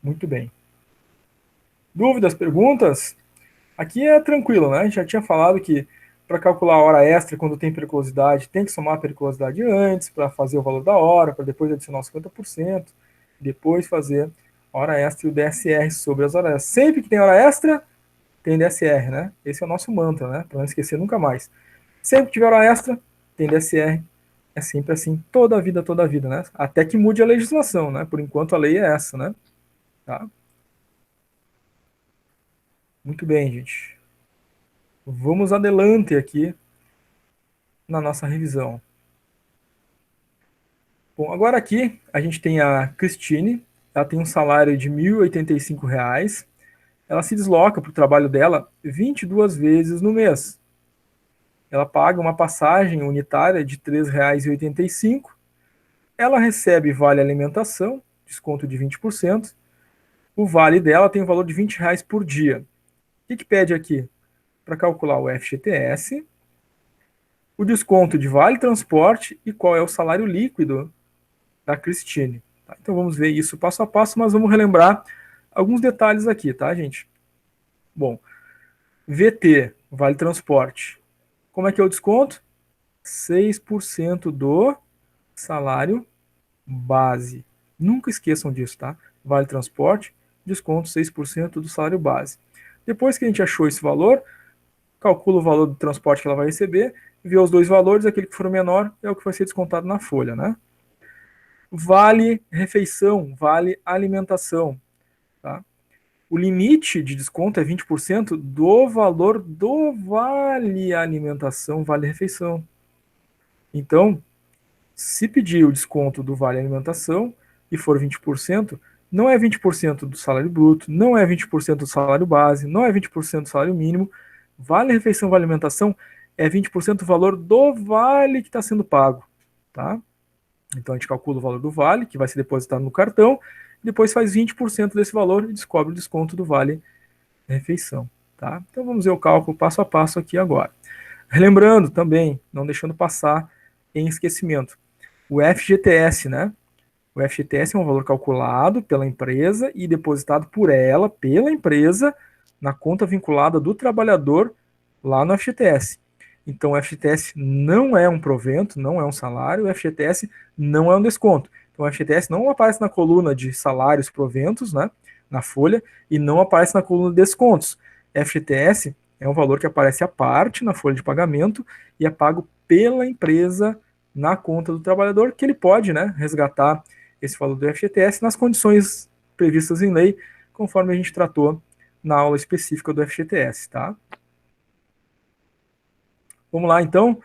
Muito bem. Dúvidas, perguntas? Aqui é tranquilo, né? A gente já tinha falado que para calcular a hora extra, quando tem periculosidade, tem que somar a periculosidade antes, para fazer o valor da hora, para depois adicionar os 50%, depois fazer a hora extra e o DSR sobre as horas extras. Sempre que tem hora extra, tem DSR, né? Esse é o nosso mantra, né? Para não esquecer nunca mais. Sempre que tiver hora extra, tem DSR. É sempre assim, toda a vida, né? Até que mude a legislação, né? Por enquanto a lei é essa, né? Tá? Muito bem, gente. Vamos adelante aqui na nossa revisão. Bom, agora aqui a gente tem a Cristine, ela tem um salário de R$ 1.085, ela se desloca para o trabalho dela 22 vezes no mês. Ela paga uma passagem unitária de R$ 3,85, ela recebe vale alimentação, desconto de 20%, o vale dela tem o valor de R$ 20 por dia. O que pede aqui? Para calcular o FGTS, o desconto de vale transporte e qual é o salário líquido da Cristine. Tá? Então vamos ver isso passo a passo, mas vamos relembrar alguns detalhes aqui, tá, gente? Bom, VT, Vale Transporte. Como é que é o desconto? 6% do salário base. Nunca esqueçam disso, tá? Vale Transporte, desconto 6% do salário base. Depois que a gente achou esse valor, calcula o valor do transporte que ela vai receber, vê os dois valores, aquele que for o menor é o que vai ser descontado na folha, né? Vale refeição, vale alimentação, tá? O limite de desconto é 20% do valor do vale alimentação, vale refeição. Então, se pedir o desconto do vale alimentação e for 20%, não é 20% do salário bruto, não é 20% do salário base, não é 20% do salário mínimo. Vale refeição, vale alimentação é 20% do valor do vale que está sendo pago, tá? Então a gente calcula o valor do vale, que vai ser depositado no cartão, depois faz 20% desse valor e descobre o desconto do vale refeição, tá? Então vamos ver o cálculo passo a passo aqui agora. Lembrando também, não deixando passar em esquecimento, o FGTS, né? O FGTS é um valor calculado pela empresa e depositado por ela, pela empresa, na conta vinculada do trabalhador lá no FGTS. Então, o FGTS não é um provento, não é um salário, o FGTS não é um desconto. Então, o FGTS não aparece na coluna de salários, proventos, né, na folha, e não aparece na coluna de descontos. FGTS é um valor que aparece à parte na folha de pagamento e é pago pela empresa na conta do trabalhador, que ele pode, né, resgatar esse valor do FGTS nas condições previstas em lei, conforme a gente tratou na aula específica do FGTS, tá? Vamos lá, então.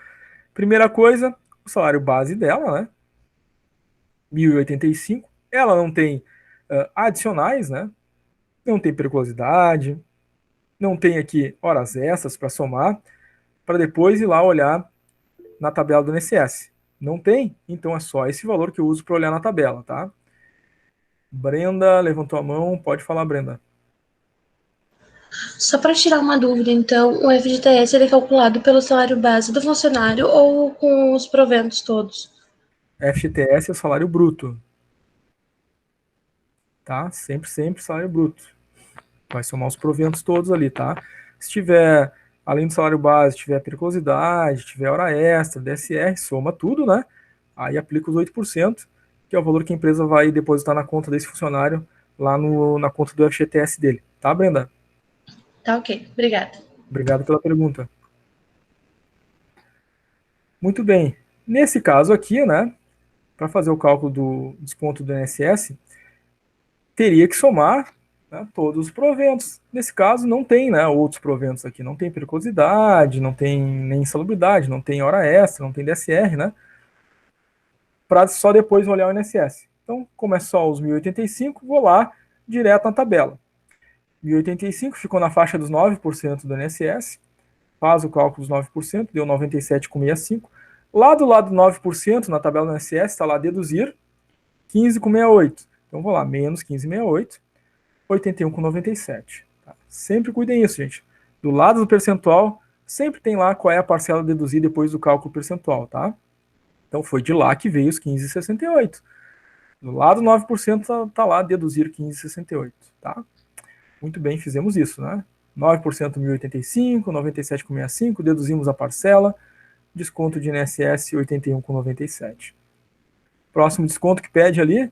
Primeira coisa, o salário base dela, né? 1.085. Ela não tem adicionais, né? Não tem periculosidade, não tem aqui horas extras para somar, para depois ir lá olhar na tabela do INSS. Não tem? Então é só esse valor que eu uso para olhar na tabela, tá? Brenda levantou a mão, pode falar, Brenda. Só para tirar uma dúvida, então, o FGTS ele é calculado pelo salário base do funcionário ou com os proventos todos? FGTS é o salário bruto, tá? Sempre salário bruto. Vai somar os proventos todos ali, tá? Se tiver, além do salário base, tiver periculosidade, tiver hora extra, DSR, soma tudo, né? Aí aplica os 8%, que é o valor que a empresa vai depositar na conta desse funcionário lá na conta do FGTS dele. Tá, Brenda? Tá, ok. Obrigada. Obrigado pela pergunta. Muito bem. Nesse caso aqui, né, para fazer o cálculo do desconto do INSS, teria que somar, né, todos os proventos. Nesse caso, não tem, né, outros proventos aqui. Não tem periculosidade, não tem nem insalubridade, não tem hora extra, não tem DSR, né? Para só depois olhar o INSS. Então, como é só os 1.085, vou lá direto na tabela. 1.085 ficou na faixa dos 9% do INSS. Faz o cálculo dos 9%, deu 97,65. Lá do lado do 9%, na tabela do INSS, está lá deduzir 15,68. Então, vou lá, menos 15,68, 81,97. Tá? Sempre cuidem disso, gente. Do lado do percentual, sempre tem lá qual é a parcela a deduzir depois do cálculo percentual, tá? Então, foi de lá que veio os 15,68. Do lado 9% tá lá deduzir 15,68, tá? Muito bem, fizemos isso, né? 9% 1.085, 97,65, deduzimos a parcela, desconto de INSS 81,97. Próximo desconto que pede ali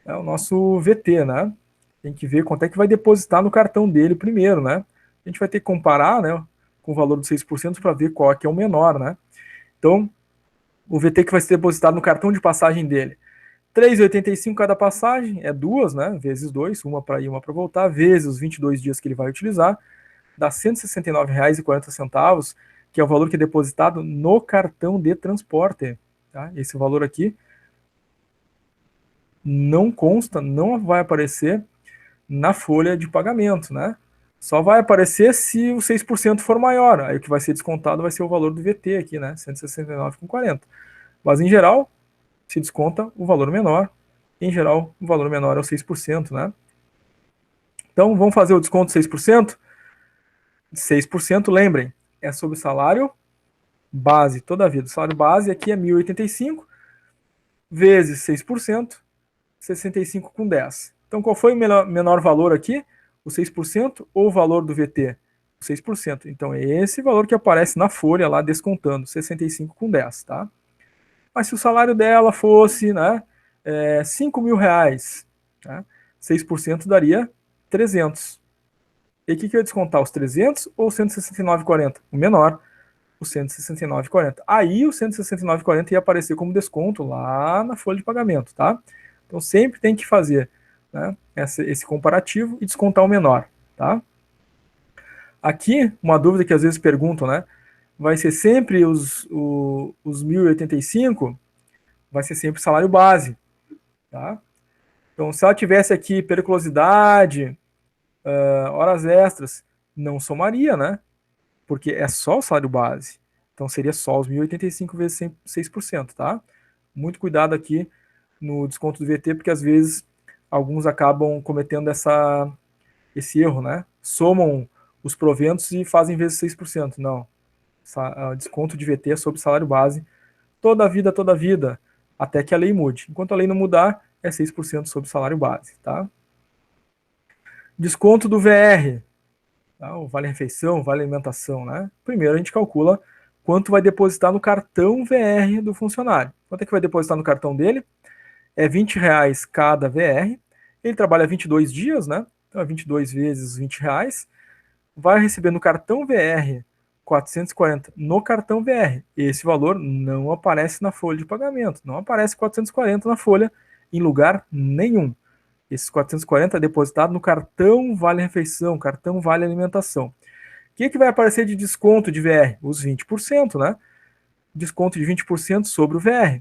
é o nosso VT, né? Tem que ver quanto é que vai depositar no cartão dele primeiro, né? A gente vai ter que comparar, né, com o valor dos 6% para ver qual é que é o menor, né? Então, o VT que vai ser depositado no cartão de passagem dele, 3,85 cada passagem, é duas, né? Vezes 2, uma para ir, uma para voltar, vezes os 22 dias que ele vai utilizar, dá R$ 169,40, que é o valor que é depositado no cartão de transporte. Tá? Esse valor aqui não consta, não vai aparecer na folha de pagamento, né? Só vai aparecer se o 6% for maior. Aí o que vai ser descontado vai ser o valor do VT aqui, né? 169,40. Mas em geral, se desconta o valor menor. Em geral, o valor menor é o 6%, né? Então, vamos fazer o desconto de 6%? 6%, lembrem, é sobre o salário base toda a vida. O salário base aqui é 1.085 vezes 6%, 65,10. Então, qual foi o menor valor aqui? O 6% ou o valor do VT? O 6%. Então, é esse valor que aparece na folha lá, descontando, 65,10, tá? Mas se o salário dela fosse, né, 5 mil reais, tá? 6% daria 300. E o que eu ia descontar? Os 300 ou 169,40? O menor, o 169,40. Aí o 169,40 ia aparecer como desconto lá na folha de pagamento, tá? Então sempre tem que fazer, né, esse comparativo e descontar o menor, tá? Aqui, uma dúvida que às vezes perguntam, né? Vai ser sempre os 1.085? Vai ser sempre salário base, tá? Então, se ela tivesse aqui periculosidade, horas extras, não somaria, né? Porque é só o salário base. Então, seria só os 1.085 vezes 6%, tá? Muito cuidado aqui no desconto do VT, porque às vezes alguns acabam cometendo esse erro, né? Somam os proventos e fazem vezes 6%. Não. Desconto de VT é sobre salário base toda a vida, até que a lei mude. Enquanto a lei não mudar, é 6% sobre salário base, tá? Desconto do VR, tá? O vale refeição, vale alimentação, né? Primeiro a gente calcula quanto vai depositar no cartão VR do funcionário. Quanto é que vai depositar no cartão dele? É R$ 20 cada VR. Ele trabalha 22 dias, né? Então é 22 vezes R$ 20. Vai receber no cartão VR 440 no cartão VR. Esse valor não aparece na folha de pagamento. Não aparece 440 na folha em lugar nenhum. Esses 440 é depositado no cartão Vale Refeição, cartão Vale Alimentação. O que vai aparecer de desconto de VR? Os 20%, né? Desconto de 20% sobre o VR.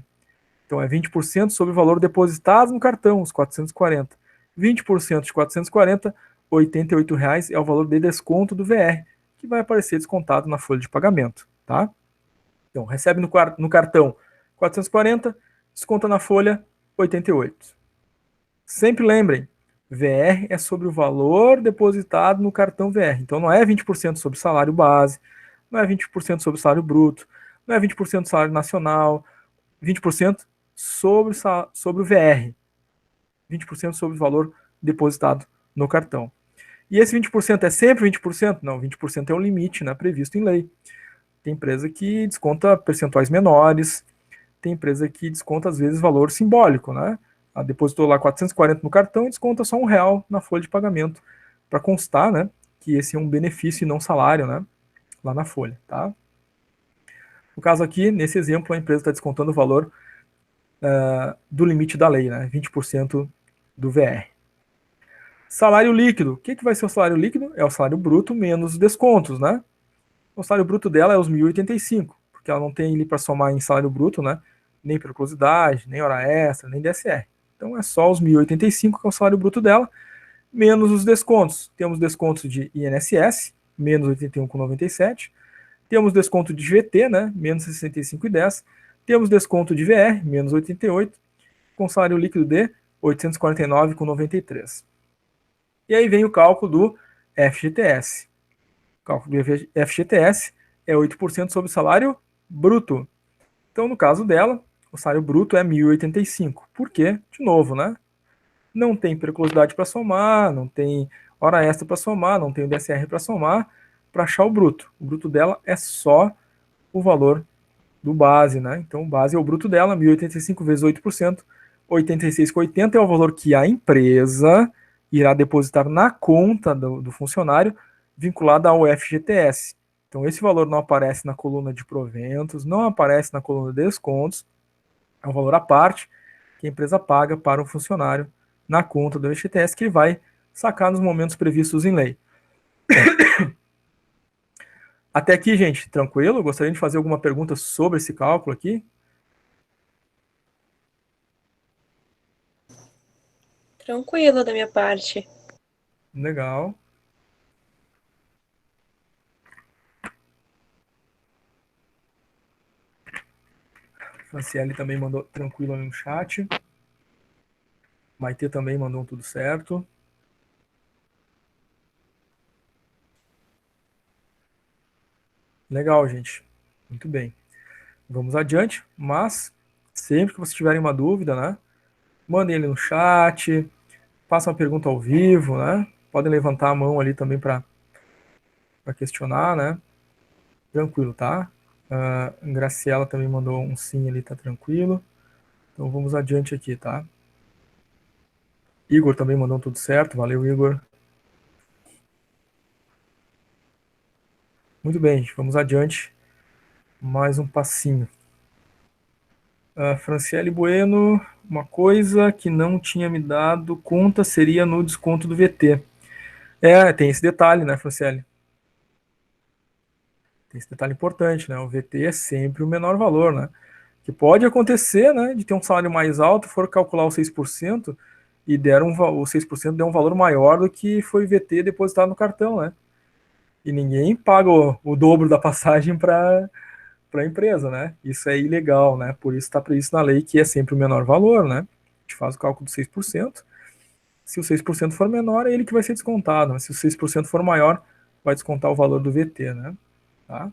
Então é 20% sobre o valor depositado no cartão, os 440. 20% de 440, R$ 88,00 é o valor de desconto do VR, que vai aparecer descontado na folha de pagamento, tá? Então, recebe no cartão 440, desconta na folha 88. Sempre lembrem, VR é sobre o valor depositado no cartão VR. Então, não é 20% sobre salário base, não é 20% sobre salário bruto, não é 20% salário nacional, 20% sobre o VR. 20% sobre o valor depositado no cartão. E esse 20% é sempre 20%? Não, 20% é o limite, né, previsto em lei. Tem empresa que desconta percentuais menores, tem empresa que desconta, às vezes, valor simbólico, né? Ela depositou lá 440 no cartão e desconta só R$ 1 na folha de pagamento, para constar, né, que esse é um benefício e não salário, né, lá na folha, tá? No caso aqui, nesse exemplo, a empresa está descontando o valor do limite da lei, né, 20% do VR. Salário líquido. O que vai ser o salário líquido? É o salário bruto menos os descontos, né? O salário bruto dela é os 1.085, porque ela não tem ali para somar em salário bruto, né? Nem periculosidade, nem hora extra, nem DSR. Então é só os 1.085, que é o salário bruto dela, menos os descontos. Temos descontos de INSS, menos 81,97. Temos desconto de GT, né? Menos 65,10. Temos desconto de VR, menos 88, com salário líquido de 849,93. E aí vem o cálculo do FGTS. O cálculo do FGTS é 8% sobre o salário bruto. Então, no caso dela, o salário bruto é 1.085. Por quê? De novo, né? Não tem periculosidade para somar, não tem hora extra para somar, não tem o DSR para somar, para achar o bruto. O bruto dela é só o valor do base, né? Então, o base é o bruto dela, 1.085 vezes 8%, 86,80 é o valor que a empresa irá depositar na conta do funcionário vinculada ao FGTS. Então, esse valor não aparece na coluna de proventos, não aparece na coluna de descontos, é um valor à parte que a empresa paga para o funcionário na conta do FGTS, que ele vai sacar nos momentos previstos em lei. Até aqui, gente, tranquilo? Gostaria de fazer alguma pergunta sobre esse cálculo aqui? Tranquilo da minha parte. Legal. Franciele também mandou tranquilo ali no chat. Maite também mandou tudo certo. Legal, gente. Muito bem. Vamos adiante, mas sempre que vocês tiverem uma dúvida, né? Mandem ele no chat, façam uma pergunta ao vivo, né? Podem levantar a mão ali também para questionar, né? Tranquilo, tá? Graciela também mandou um sim ali, tá tranquilo. Então vamos adiante aqui, tá? Igor também mandou tudo certo, valeu, Igor. Muito bem, gente, vamos adiante. Mais um passinho. Franciele Bueno, uma coisa que não tinha me dado conta seria no desconto do VT. Tem esse detalhe, né, Franciele? Tem esse detalhe importante, né? O VT é sempre o menor valor, né? Que pode acontecer, né, de ter um salário mais alto, for calcular os 6% e o 6% der um valor maior do que foi o VT depositado no cartão, né? E ninguém paga o dobro da passagem para a empresa, né? Isso é ilegal, né? Por isso está previsto na lei que é sempre o menor valor, né? A gente faz o cálculo do 6%. Se o 6% for menor, é ele que vai ser descontado. Mas se o 6% for maior, vai descontar o valor do VT, né? Tá?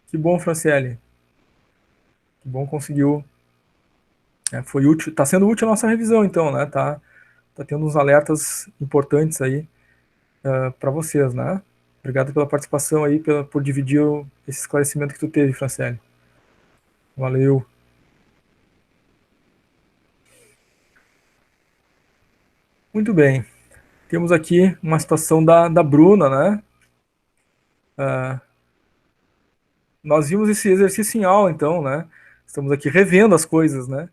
Que bom, Franciele. Que bom, conseguiu. Foi útil. Tá sendo útil a nossa revisão, então, né? Tá tendo uns alertas importantes aí para vocês, né? Obrigado pela participação aí, por dividir esse esclarecimento que tu teve, Franciele. Valeu. Muito bem. Temos aqui uma situação da Bruna, né? Nós vimos esse exercício em aula, então, né? Estamos aqui revendo as coisas, né?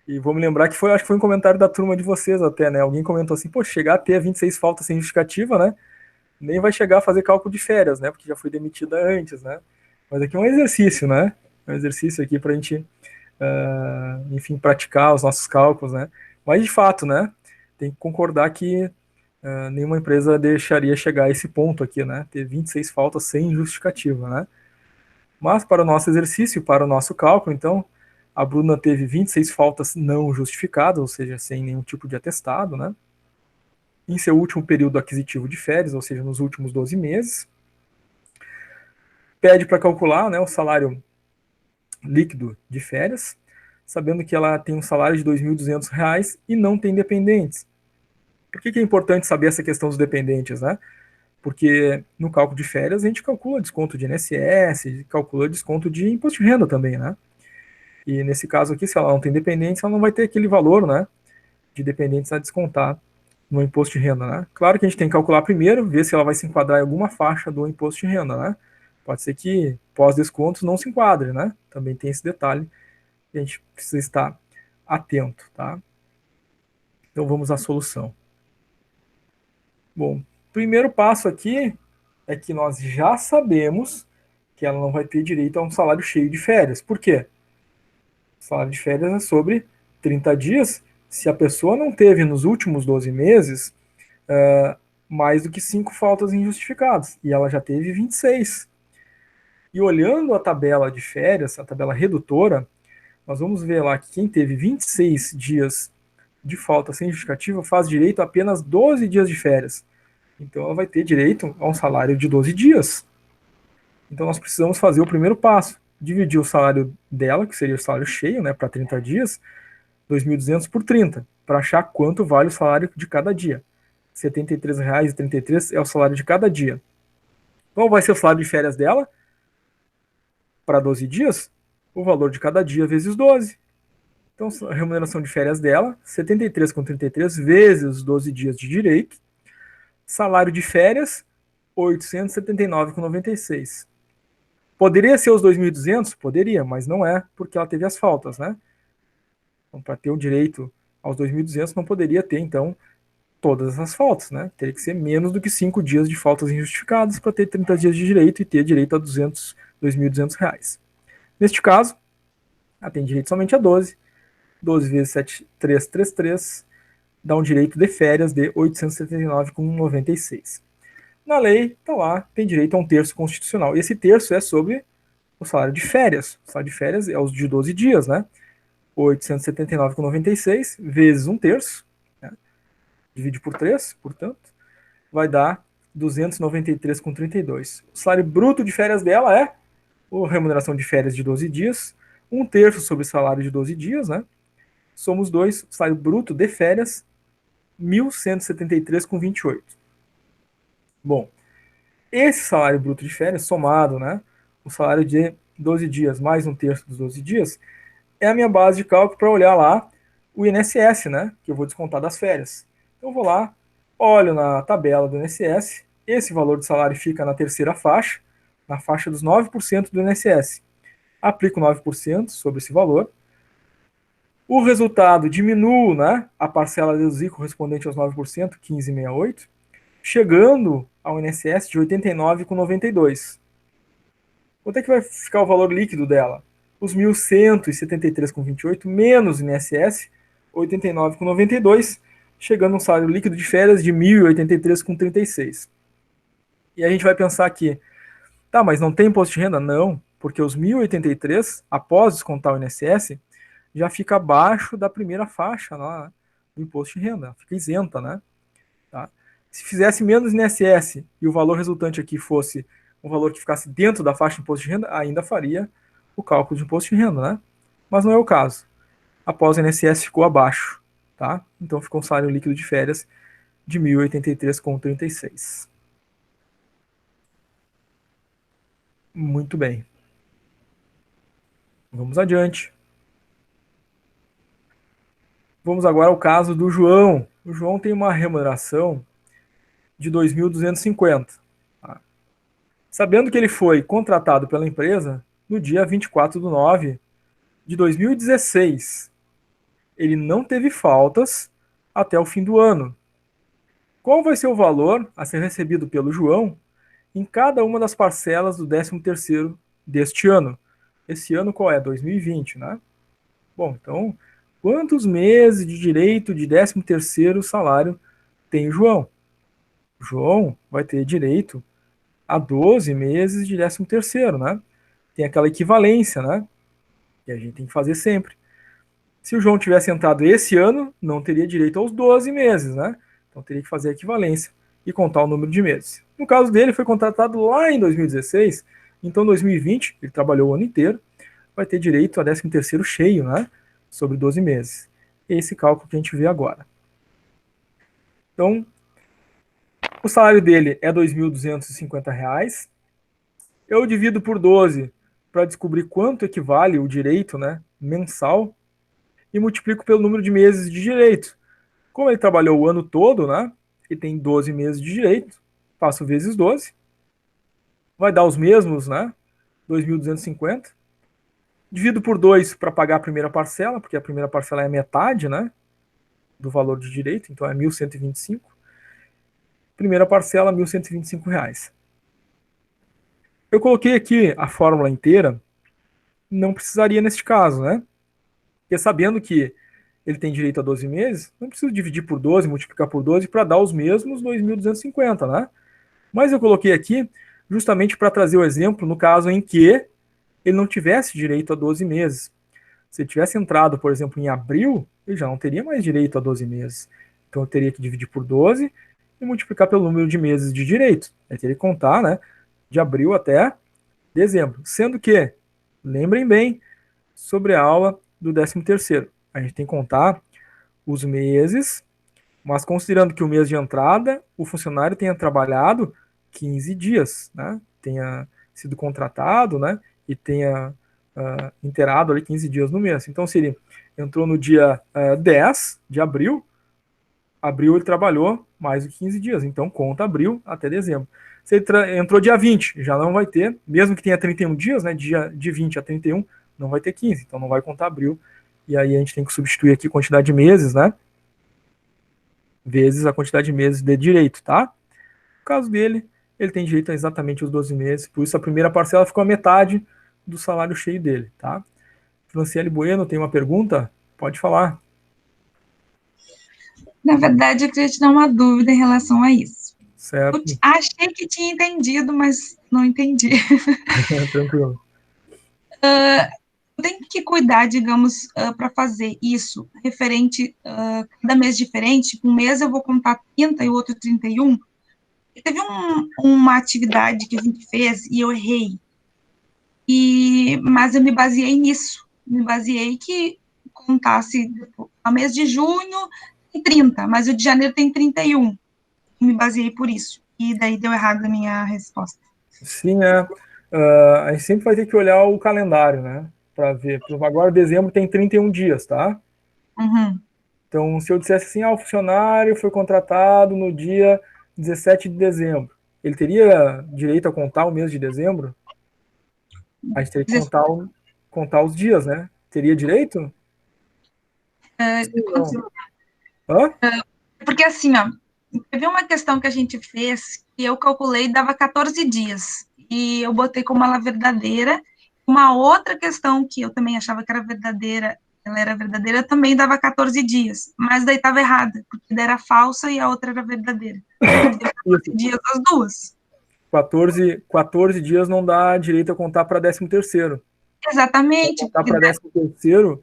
E vou me lembrar que acho que foi um comentário da turma de vocês até, né? Alguém comentou assim, pô, chegar a ter 26 faltas sem justificativa, né? Nem vai chegar a fazer cálculo de férias, né? Porque já foi demitida antes, né? Mas aqui é um exercício, né? É um exercício aqui para a gente, enfim, praticar os nossos cálculos, né? Mas de fato, né? Tem que concordar que nenhuma empresa deixaria chegar a esse ponto aqui, né? Ter 26 faltas sem justificativa, né? Mas para o nosso exercício, para o nosso cálculo, então, a Bruna teve 26 faltas não justificadas, ou seja, sem nenhum tipo de atestado, né? Em seu último período aquisitivo de férias, ou seja, nos últimos 12 meses. Pede para calcular, né, o salário líquido de férias, sabendo que ela tem um salário de R$ 2.200 e não tem dependentes. Por que é importante saber essa questão dos dependentes, né? Porque no cálculo de férias a gente calcula desconto de INSS, calcula desconto de imposto de renda também, né? E nesse caso aqui, se ela não tem dependentes, ela não vai ter aquele valor, né, de dependentes a descontar no imposto de renda, né? Claro que a gente tem que calcular primeiro, ver se ela vai se enquadrar em alguma faixa do imposto de renda, né? Pode ser que pós-descontos não se enquadre, né? Também tem esse detalhe que a gente precisa estar atento, tá? Então vamos à solução. Bom, primeiro passo aqui é que nós já sabemos que ela não vai ter direito a um salário cheio de férias. Por quê? O salário de férias é sobre 30 dias. Se a pessoa não teve nos últimos 12 meses mais do que 5 faltas injustificadas, e ela já teve 26. E olhando a tabela de férias, a tabela redutora, nós vamos ver lá que quem teve 26 dias de falta sem justificativa faz direito a apenas 12 dias de férias. Então ela vai ter direito a um salário de 12 dias. Então nós precisamos fazer o primeiro passo, dividir o salário dela, que seria o salário cheio, né, para 30 dias, 2.200 por 30, para achar quanto vale o salário de cada dia. R$ 73,33 é o salário de cada dia. Qual vai ser o salário de férias dela? Para 12 dias, o valor de cada dia vezes 12. Então, a remuneração de férias dela, R$ 73,33 vezes os 12 dias de direito. Salário de férias, R$ 879,96. Poderia ser os 2.200? Poderia, mas não é, porque ela teve as faltas, né? Então, para ter o direito aos 2.200, não poderia ter, então, todas essas faltas, né? Teria que ser menos do que 5 dias de faltas injustificadas para ter 30 dias de direito e ter direito a R$ 2.200. Neste caso, ela tem direito somente a 12. 12 vezes 7,333 dá um direito de férias de R$ 879,96. Na lei, está lá, tem direito a um terço constitucional. E esse terço é sobre o salário de férias. O salário de férias é os de 12 dias, né? 879,96 vezes um terço, né? Divide por 3, portanto, vai dar 293,32. O salário bruto de férias dela é a remuneração de férias de 12 dias, um terço sobre o salário de 12 dias, né? Somos 2, o salário bruto de férias 1.173,28. Bom, esse salário bruto de férias, somado, né, o salário de 12 dias mais 1/3 dos 12 dias, é a minha base de cálculo para olhar lá o INSS, né, que eu vou descontar das férias. Então eu vou lá, olho na tabela do INSS, esse valor de salário fica na terceira faixa, na faixa dos 9% do INSS. Aplico 9% sobre esse valor. O resultado diminuo, né, a parcela a deduzir correspondente aos 9%, 15,68, chegando ao INSS de 89,92. Quanto é que vai ficar o valor líquido dela? Os 1.173,28 menos o INSS, 89,92, chegando a um salário líquido de férias de 1.083,36. E a gente vai pensar aqui, tá, mas não tem imposto de renda? Não, porque os 1.083, após descontar o INSS, já fica abaixo da primeira faixa lá do imposto de renda, fica isenta, né? Tá? Se fizesse menos INSS e o valor resultante aqui fosse um valor que ficasse dentro da faixa de imposto de renda, ainda faria o cálculo de imposto de renda, né? Mas não é o caso. Após o INSS ficou abaixo, tá? Então ficou um salário líquido de férias de 1.083,36. Muito bem. Vamos adiante. Vamos agora ao caso do João. O João tem uma remuneração de 2.250. Tá? Sabendo que ele foi contratado pela empresa no dia 24/9 de 2016. Ele não teve faltas até o fim do ano. Qual vai ser o valor a ser recebido pelo João em cada uma das parcelas do 13º deste ano? Esse ano qual é? 2020, né? Bom, então, quantos meses de direito de 13º salário tem o João? O João vai ter direito a 12 meses de 13º, né? Tem aquela equivalência, né? Que a gente tem que fazer sempre. Se o João tivesse entrado esse ano, não teria direito aos 12 meses, né? Então teria que fazer a equivalência e contar o número de meses. No caso dele, foi contratado lá em 2016, então em 2020, ele trabalhou o ano inteiro, vai ter direito a 13º cheio, né? Sobre 12 meses. Esse cálculo que a gente vê agora. Então, o salário dele é R$ 2.250. Eu divido por 12 para descobrir quanto equivale o direito, né, mensal, e multiplico pelo número de meses de direito. Como ele trabalhou o ano todo, né, e tem 12 meses de direito, faço vezes 12, vai dar os mesmos, né, 2.250. Divido por 2 para pagar a primeira parcela, porque a primeira parcela é a metade, né, do valor de direito, então é 1.125. Primeira parcela, R$ 1.125. Eu coloquei aqui a fórmula inteira, não precisaria neste caso, né? Porque sabendo que ele tem direito a 12 meses, não preciso dividir por 12, multiplicar por 12 para dar os mesmos 2.250, né? Mas eu coloquei aqui justamente para trazer o exemplo no caso em que ele não tivesse direito a 12 meses. Se ele tivesse entrado, por exemplo, em abril, ele já não teria mais direito a 12 meses. Então eu teria que dividir por 12 e multiplicar pelo número de meses de direito. Eu teria que contar, né, de abril até dezembro. Sendo que, lembrem bem, sobre a aula do 13º. A gente tem que contar os meses, mas considerando que o mês de entrada, o funcionário tenha trabalhado 15 dias, né? Tenha sido contratado, né? E tenha inteirado ali 15 dias no mês. Então, se ele entrou no dia 10 de abril, ele trabalhou mais de 15 dias. Então, conta abril até dezembro. Se ele entrou dia 20, já não vai ter, mesmo que tenha 31 dias, né? De 20 a 31, não vai ter 15. Então, não vai contar abril. E aí a gente tem que substituir aqui a quantidade de meses, né? Vezes a quantidade de meses de direito, tá? No caso dele, ele tem direito a exatamente os 12 meses. Por isso, a primeira parcela ficou a metade do salário cheio dele, tá? Franciele Bueno tem uma pergunta? Pode falar. Na verdade, eu queria te dar uma dúvida em relação a isso. Certo. Eu achei que tinha entendido, mas não entendi. Tranquilo. Eu tenho que cuidar, digamos, para fazer isso, referente, cada mês diferente, um mês eu vou contar 30 e o outro 31. Teve uma atividade que a gente fez e eu errei, mas eu me baseei nisso, me baseei que contasse no mês de junho, tem 30, mas o de janeiro tem 31. Me baseei por isso. E daí deu errado a minha resposta. Sim, a gente sempre vai ter que olhar o calendário, né? Para ver. Por exemplo, agora dezembro tem 31 dias, tá? Uhum. Então, se eu dissesse assim, o funcionário foi contratado no dia 17 de dezembro, ele teria direito a contar o mês de dezembro? A gente teria que contar os dias, né? Teria direito? Sim, não. Hã? Porque assim, ó, teve uma questão que a gente fez que eu calculei e dava 14 dias. E eu botei como ela verdadeira. Uma outra questão que eu também achava que era verdadeira, ela era verdadeira, também dava 14 dias. Mas daí estava errada, porque daí era falsa e a outra era verdadeira. Deu 14 dias as duas. 14 dias não dá direito a contar para 13º. Exatamente. Para contar para 13º,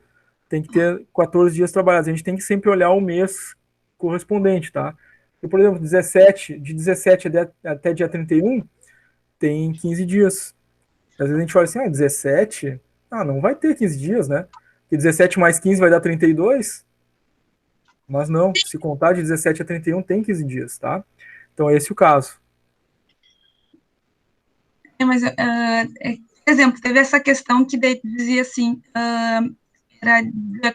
tem que ter 14 dias trabalhados. A gente tem que sempre olhar o mês correspondente, tá? E, por exemplo, de 17 até dia 31, tem 15 dias. Às vezes a gente fala assim, 17, não vai ter 15 dias, né? Porque 17 mais 15 vai dar 32, mas não, se contar de 17 a 31 tem 15 dias, tá? Então, esse é o caso. Mas, por exemplo, teve essa questão que daí dizia assim,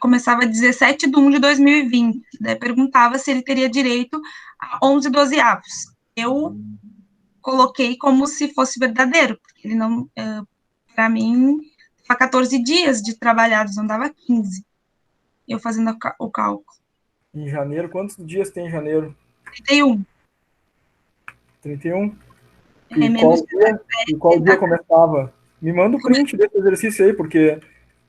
começava 17 de 1 de 2020, daí perguntava se ele teria direito a 11 dozeavos. Eu coloquei como se fosse verdadeiro, porque ele não, para mim, dava 14 dias de trabalhados, não dava 15. Eu fazendo o cálculo. Em janeiro, quantos dias tem em janeiro? 31. 31? E qual dia começava? Me manda o print desse exercício aí, porque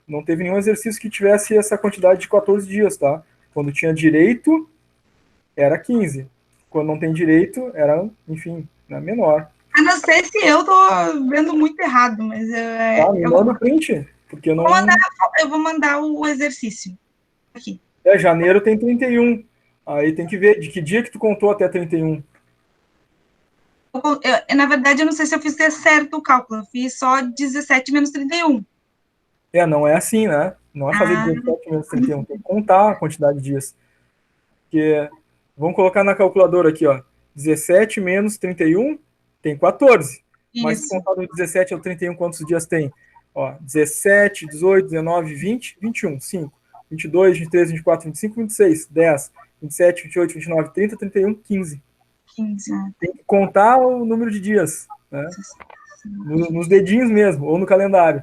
não teve nenhum exercício que tivesse essa quantidade de 14 dias, tá? Quando tinha direito, era 15. Quando não tem direito, era, enfim, menor. Eu não sei se eu tô vendo muito errado, mas me manda o print, porque eu não... Eu vou mandar o exercício aqui. Janeiro tem 31. Aí tem que ver de que dia que tu contou até 31. Na verdade, eu não sei se eu fiz certo o cálculo. Eu fiz só 17 menos 31. Não é assim, né? Não é fazer 17 menos 31. Tem que contar a quantidade de dias. Porque, vamos colocar na calculadora aqui, ó. 17 menos 31 tem 14. Isso. Mas se contar do 17 ao 31, quantos dias tem? Ó, 17, 18, 19, 20, 21, 5. 22, 23, 24, 25, 26, 10, 27, 28, 29, 30, 31, 15. 15. Tem que contar o número de dias, né? Nos dedinhos mesmo, ou no calendário.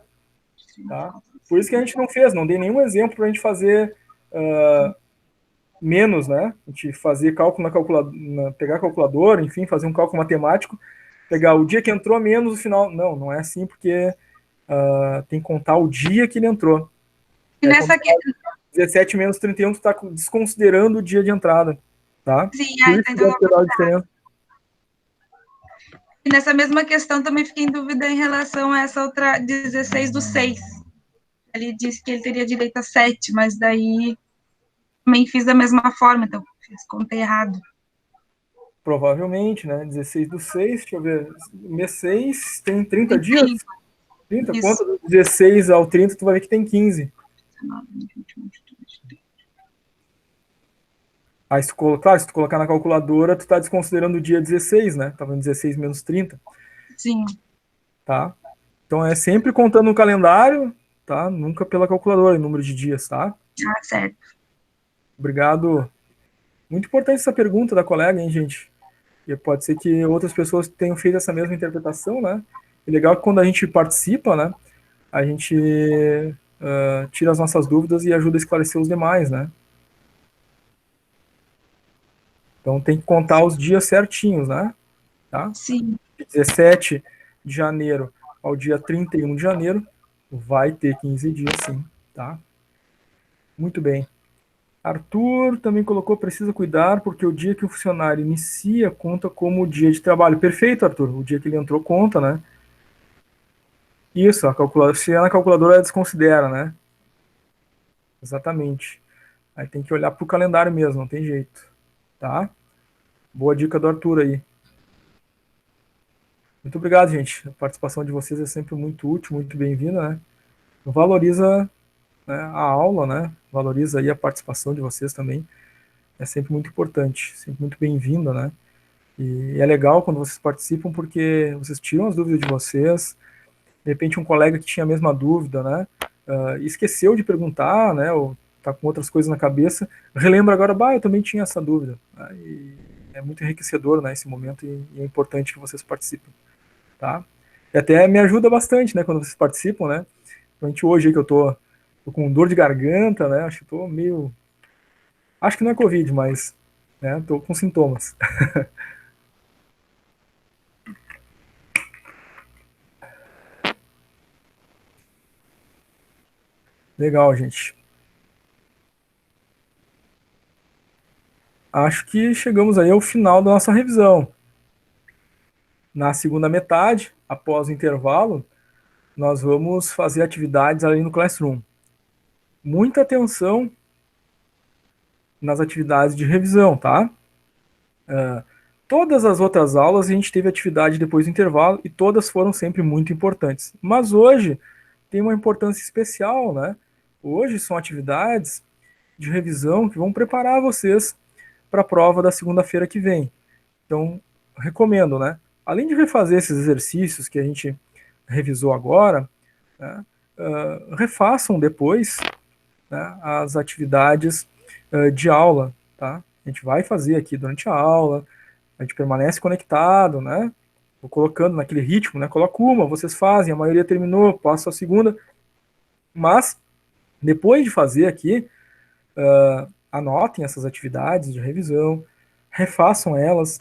Tá? Por isso que a gente não fez, não dei nenhum exemplo para a gente fazer menos, né? A gente fazer cálculo na calculadora, pegar a calculadora, enfim, fazer um cálculo matemático, pegar o dia que entrou menos o final. Não é assim, porque tem que contar o dia que ele entrou. E nessa 17 menos 31, tu está desconsiderando o dia de entrada. Tá? Sim, então e nessa mesma questão também fiquei em dúvida em relação a essa outra 16 do 6. Ele disse que ele teria direito a 7, mas daí também fiz da mesma forma, então contei errado. Provavelmente, né? 16 do 6, deixa eu ver. Mês 6 tem 30 dias? 30? Isso. Quanto do 16 ao 30, tu vai ver que tem 15. 19, 21, 22. Aí, se tu colocar na calculadora, tu tá desconsiderando o dia 16, né? Tá vendo 16 menos 30. Sim. Tá? Então, é sempre contando no calendário, tá? Nunca pela calculadora, em número de dias, tá? Certo. Obrigado. Muito importante essa pergunta da colega, hein, gente? E pode ser que outras pessoas tenham feito essa mesma interpretação, né? E legal que quando a gente participa, né? A gente tira as nossas dúvidas e ajuda a esclarecer os demais, né? Então tem que contar os dias certinhos, né? Tá? Sim. De 17 de janeiro ao dia 31 de janeiro, vai ter 15 dias, sim, tá? Muito bem. Arthur também colocou, precisa cuidar, porque o dia que o funcionário inicia conta como o dia de trabalho. Perfeito, Arthur. O dia que ele entrou conta, né? Isso, se é na calculadora, ela desconsidera, né? Exatamente. Aí tem que olhar para o calendário mesmo, não tem jeito. Tá? Boa dica do Arthur aí. Muito obrigado, gente. A participação de vocês é sempre muito útil, muito bem-vinda, né? Valoriza, né, a aula, né? Valoriza aí a participação de vocês também. é sempre muito importante, sempre muito bem-vinda, né? E é legal quando vocês participam porque vocês tiram as dúvidas de vocês, de repente um colega que tinha a mesma dúvida, né, esqueceu de perguntar, né, ou tá com outras coisas na cabeça, relembra agora, bah, eu também tinha essa dúvida. Né, e é muito enriquecedor, né, esse momento e é importante que vocês participem, tá? E até me ajuda bastante, né, quando vocês participam, né, principalmente hoje que eu tô com dor de garganta, né, acho que tô meio, acho que não é Covid, mas, né, tô com sintomas. Legal, gente. Acho que chegamos aí ao final da nossa revisão. Na segunda metade, após o intervalo, nós vamos fazer atividades ali no Classroom. Muita atenção nas atividades de revisão, tá? Todas as outras aulas a gente teve atividade depois do intervalo e todas foram sempre muito importantes. Mas hoje tem uma importância especial, né? Hoje são atividades de revisão que vão preparar vocês para a prova da segunda-feira que vem. Então, recomendo, né? Além de refazer esses exercícios que a gente revisou agora, né, refaçam depois, né, as atividades de aula, tá? A gente vai fazer aqui durante a aula, a gente permanece conectado, né? Vou colocando naquele ritmo, né? Coloco uma, vocês fazem, a maioria terminou, passo a segunda, mas depois de fazer aqui, anotem essas atividades de revisão, refaçam elas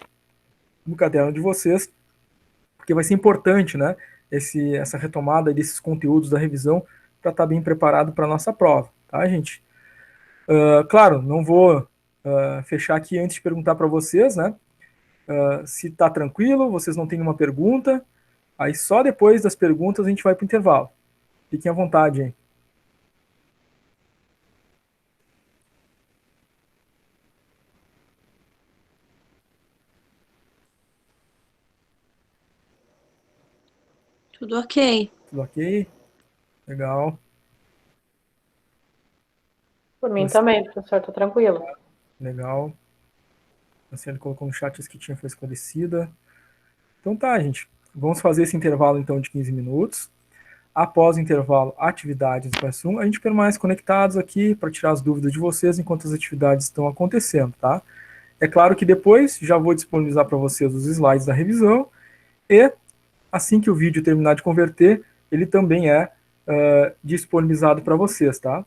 no caderno de vocês, porque vai ser importante, né? Essa retomada desses conteúdos da revisão para estar bem preparado para a nossa prova, tá, gente? Claro, não vou fechar aqui antes de perguntar para vocês, né? Se está tranquilo, vocês não têm nenhuma pergunta, aí só depois das perguntas a gente vai para o intervalo. Fiquem à vontade, hein? Tudo ok. Tudo ok? Legal. Por mim também, professor, tô tranquilo. Legal. A Ciane colocou no chat que tinha foi esclarecida. Então tá, gente. Vamos fazer esse intervalo então de 15 minutos. Após o intervalo, atividades do Classroom. A gente permanece conectados aqui para tirar as dúvidas de vocês enquanto as atividades estão acontecendo, tá? É claro que depois já vou disponibilizar para vocês os slides da revisão e assim que o vídeo terminar de converter, ele também é disponibilizado para vocês, tá?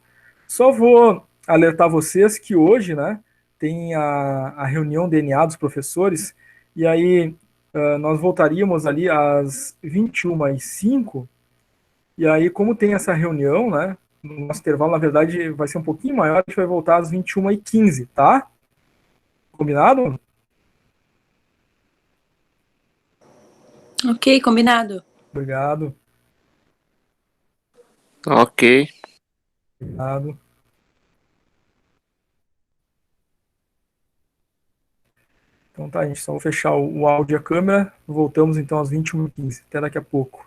Só vou alertar vocês que hoje, né, tem a reunião DNA dos professores, e aí nós voltaríamos ali às 21h05, e aí como tem essa reunião, né, no nosso intervalo, na verdade, vai ser um pouquinho maior, a gente vai voltar às 21h15, tá? Combinado? Ok, combinado. Obrigado. Ok. Obrigado. Então tá, gente, só vou fechar o áudio e a câmera. Voltamos então às 21h15. Até daqui a pouco.